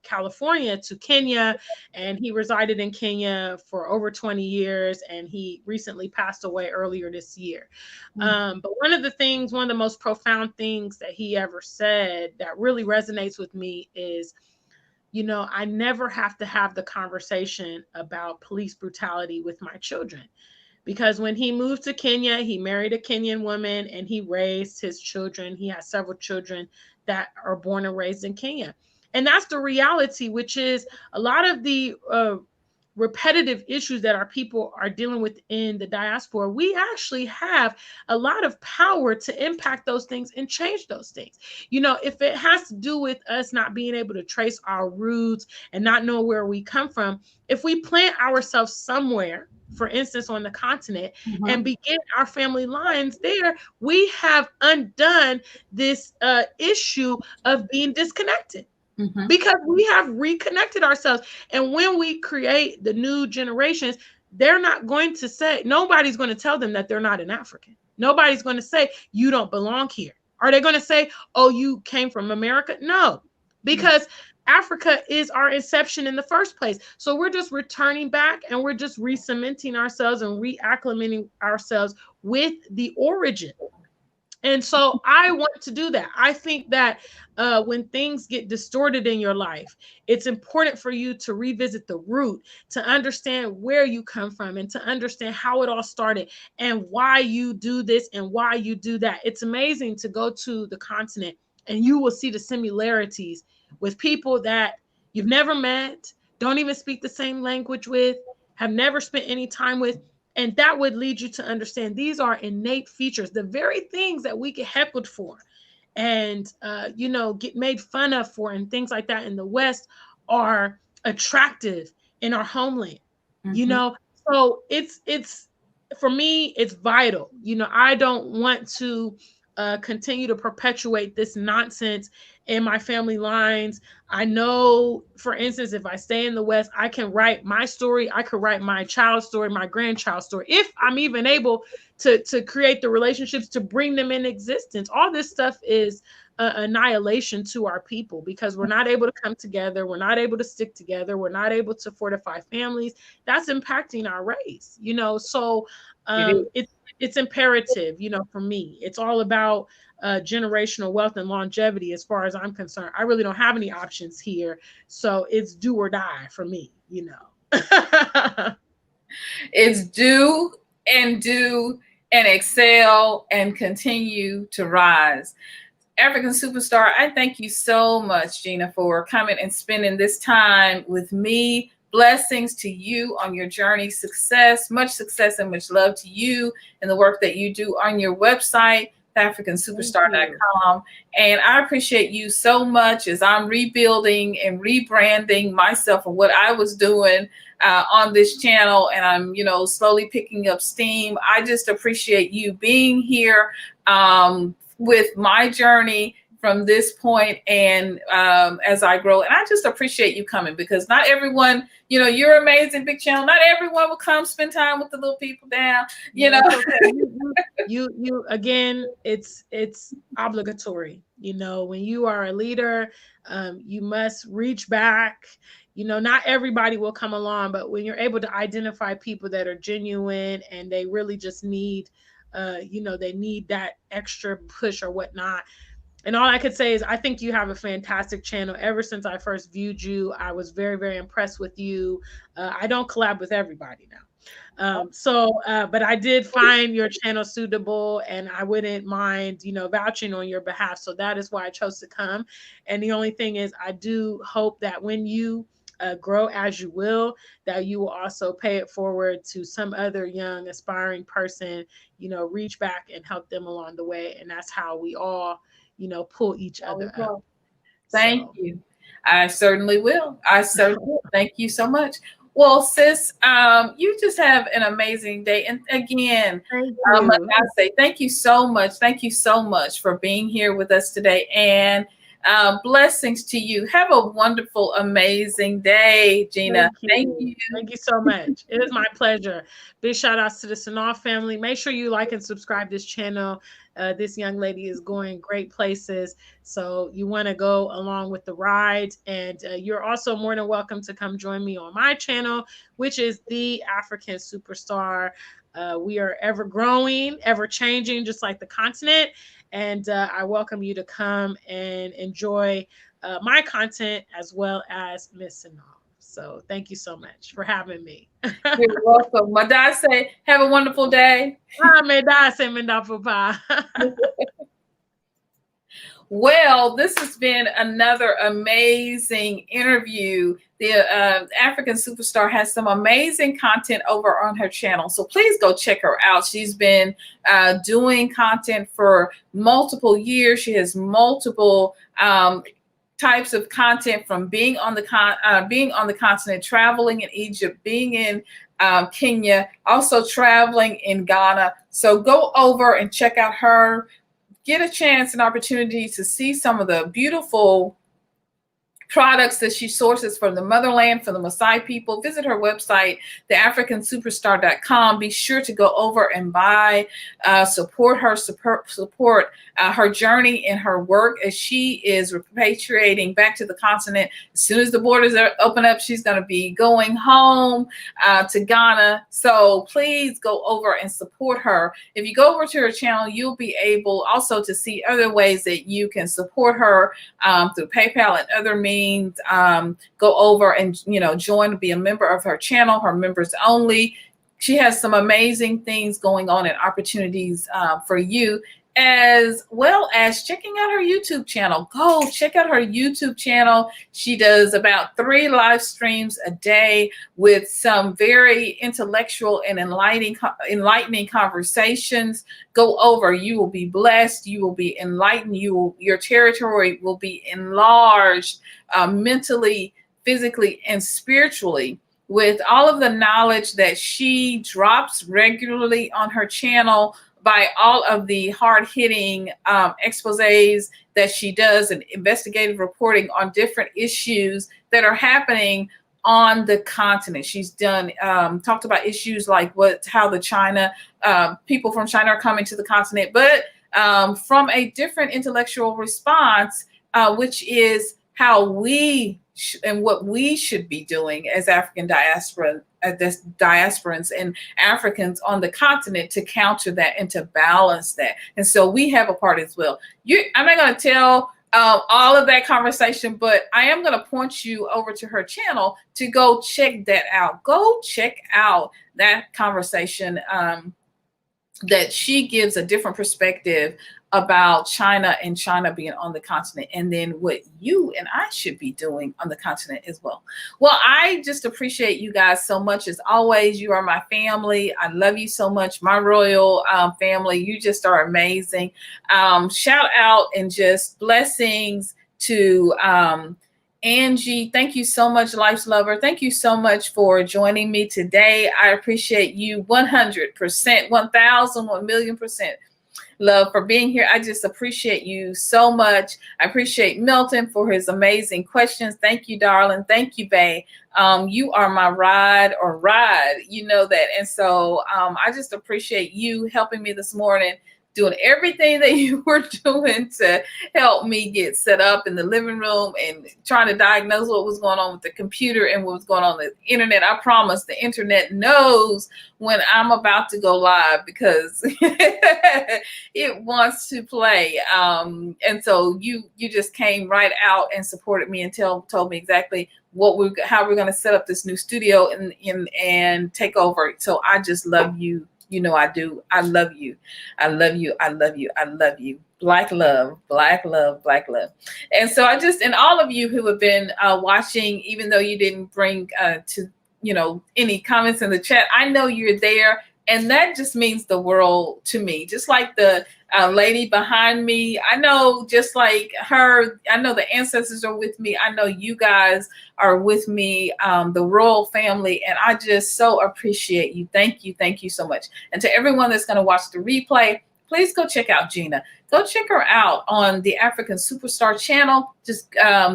California to Kenya, and he resided in Kenya for over 20 years, and he recently passed away earlier this year. But one of the most profound things that he ever said that really resonates with me is, you know, I never have to have the conversation about police brutality with my children. Because when he moved to Kenya, he married a Kenyan woman and he raised his children. He has several children that are born and raised in Kenya. And that's the reality, which is a lot of the repetitive issues that our people are dealing with in the diaspora. We actually have a lot of power to impact those things and change those things. You know, if it has to do with us not being able to trace our roots and not know where we come from, if we plant ourselves somewhere, for instance, on the continent, and begin our family lines there, we have undone this issue of being disconnected. Because we have reconnected ourselves. And when we create the new generations, they're not going to say, nobody's going to tell them that they're not an African. Nobody's going to say, you don't belong here. Are they going to say, oh, you came from America? No, because Africa is our inception in the first place. So we're just returning back and we're just re-cementing ourselves and reacclimating ourselves with the origin. And so I want to do that. I think that when things get distorted in your life, it's important for you to revisit the root, to understand where you come from and to understand how it all started and why you do this and why you do that. It's amazing to go to the continent and you will see the similarities with people that you've never met, don't even speak the same language with, have never spent any time with. And that would lead you to understand these are innate features, the very things that we get heckled for and, you know, get made fun of for and things like that in the West are attractive in our homeland, you know? So it's, for me, it's vital. You know, I don't want to continue to perpetuate this nonsense in my family lines. I know, for instance, if I stay in the West, I can write my story. I could write my child's story, my grandchild's story, if I'm even able to create the relationships to bring them in existence. All this stuff is annihilation to our people because we're not able to come together. We're not able to stick together. We're not able to fortify families. That's impacting our race, you know? So it's imperative, you know, for me. It's all about generational wealth and longevity as far as I'm concerned. I really don't have any options here. So it's do or die for me, you know. It's do and excel and continue to rise. African superstar, I thank you so much, Jenna, for coming and spending this time with me. Blessings to you on your journey. Success and much love to you and the work that you do on your website, africansuperstar.com. And I appreciate you so much as I'm rebuilding and rebranding myself and what I was doing on this channel. And I'm, you know, slowly picking up steam. I just appreciate you being here with my journey. from this point and as I grow. And I just appreciate you coming, because not everyone, you know, you're amazing, big channel. Not everyone will come spend time with the little people down, you know. Okay. You again, it's obligatory. You know, when you are a leader, you must reach back. You know, not everybody will come along, but when you're able to identify people that are genuine and they really just need, you know, they need that extra push or whatnot. And all I could say is I think you have a fantastic channel. Ever since I first viewed you, I was very, very impressed with you. I don't collab with everybody now. But I did find your channel suitable, and I wouldn't mind, you know, vouching on your behalf. So that is why I chose to come. And the only thing is, I do hope that when you grow as you will, that you will also pay it forward to some other young aspiring person, you know, reach back and help them along the way. And that's how we all, you know, pull each other up. Thank you. I certainly will. I certainly will. Thank you so much. Well, sis, you just have an amazing day. And again, like I say, thank you so much. Thank you so much for being here with us today. And blessings to you. Have a wonderful, amazing day, Gina. Thank you. Thank you so much. It is my pleasure. Big shout outs to the SYNOLVE family. Make sure you like and subscribe this channel. This young lady is going great places. So you want to go along with the ride. And you're also more than welcome to come join me on my channel, which is the African Superstar. We are ever growing, ever changing, just like the continent. And I welcome you to come and enjoy my content as well as Miss SYNOLVE. So thank you so much for having me. You're welcome. My dad say, have a wonderful day. Well, this has been another amazing interview. The African Superstar has some amazing content over on her channel, so please go check her out. She's been doing content for multiple years. She has multiple types of content, from being on the continent, traveling in Egypt, being in Kenya, also traveling in Ghana. So go over and check out her. Get a chance, an opportunity to see some of the beautiful products that she sources from the motherland, for the Maasai people. Visit her website, theafricansuperstar.com. Be sure to go over and buy, support her journey in her work as she is repatriating back to the continent. As soon as the borders are open up, she's going to be going home to Ghana. So please go over and support her. If you go over to her channel, you'll be able also to see other ways that you can support her through PayPal and other means. Go over and, you know, join, be a member of her channel, her members only. She has some amazing things going on and opportunities for you, as well as checking out her YouTube channel. Go check out her YouTube channel. She does about 3 live streams a day with some very intellectual and enlightening conversations. Go over. You will be blessed. You will be enlightened. Your territory will be enlarged mentally, physically, and spiritually, with all of the knowledge that she drops regularly on her channel, by all of the hard-hitting exposés that she does, and investigative reporting on different issues that are happening on the continent. She's done talked about issues like how the China people from China are coming to the continent, but from a different intellectual response, which is how we and what we should be doing as African diasporans and Africans on the continent to counter that and to balance that. And so we have a part as well. I'm not going to tell all of that conversation, but I am going to point you over to her channel to go check that out. Go check out that conversation that she gives a different perspective about China and China being on the continent, and then what you and I should be doing on the continent as well. Well, I just appreciate you guys so much. As always, you are my family. I love you so much, my royal family. You just are amazing. Shout out and just blessings to Angie. Thank you so much, Life's Lover. Thank you so much for joining me today. I appreciate you 100%, 1,000, 1,000,000%. love, for being here. I just appreciate you so much. I appreciate Milton for his amazing questions. Thank you, darling. Thank you, bae. You are my ride or ride. You know that. And so I just appreciate you helping me this morning, doing everything that you were doing to help me get set up in the living room and trying to diagnose what was going on with the computer and what was going on with the internet. I promise the internet knows when I'm about to go live because it wants to play. And so you just came right out and supported me and told me exactly how we're going to set up this new studio and take over. So I just love you. You know I do. I love you. I love you. I love you. I love you. Black love, black love, black love. And so and all of you who have been watching, even though you didn't bring any comments in the chat, I know you're there. And that just means the world to me. Just like the lady behind me, I know, just like her, I know the ancestors are with me. I know you guys are with me, the royal family, and I just so appreciate you. Thank you. Thank you so much. And to everyone that's going to watch the replay, please go check out Jenna. Go check her out on the African Superstar channel. Just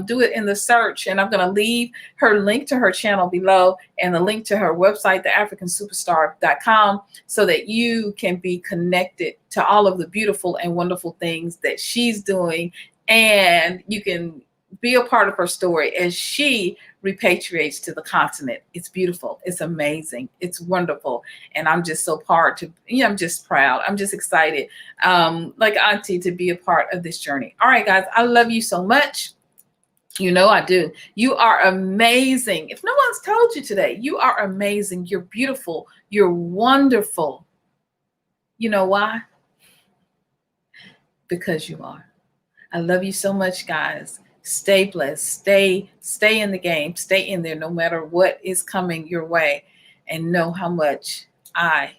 do it in the search. And I'm going to leave her link to her channel below and the link to her website, theafricansuperstar.com, so that you can be connected to all of the beautiful and wonderful things that she's doing. And you can be a part of her story as she repatriates to the continent. It's beautiful. It's amazing. It's wonderful. And I'm just so I'm just proud. I'm just excited, like Auntie, to be a part of this journey. All right, guys, I love you so much. You know I do. You are amazing. If no one's told you today, you are amazing. You're beautiful. You're wonderful. You know why? Because you are. I love you so much, guys. Stay blessed. Stay in the game. Stay in there no matter what is coming your way. And know how much I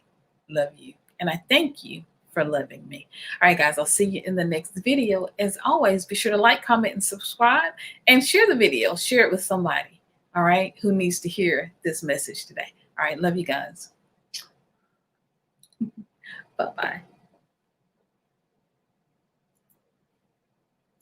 love you. And I thank you for loving me. All right, guys, I'll see you in the next video. As always, be sure to like, comment, and subscribe. And share the video. Share it with somebody, all right, who needs to hear this message today. All right, love you guys. Bye-bye.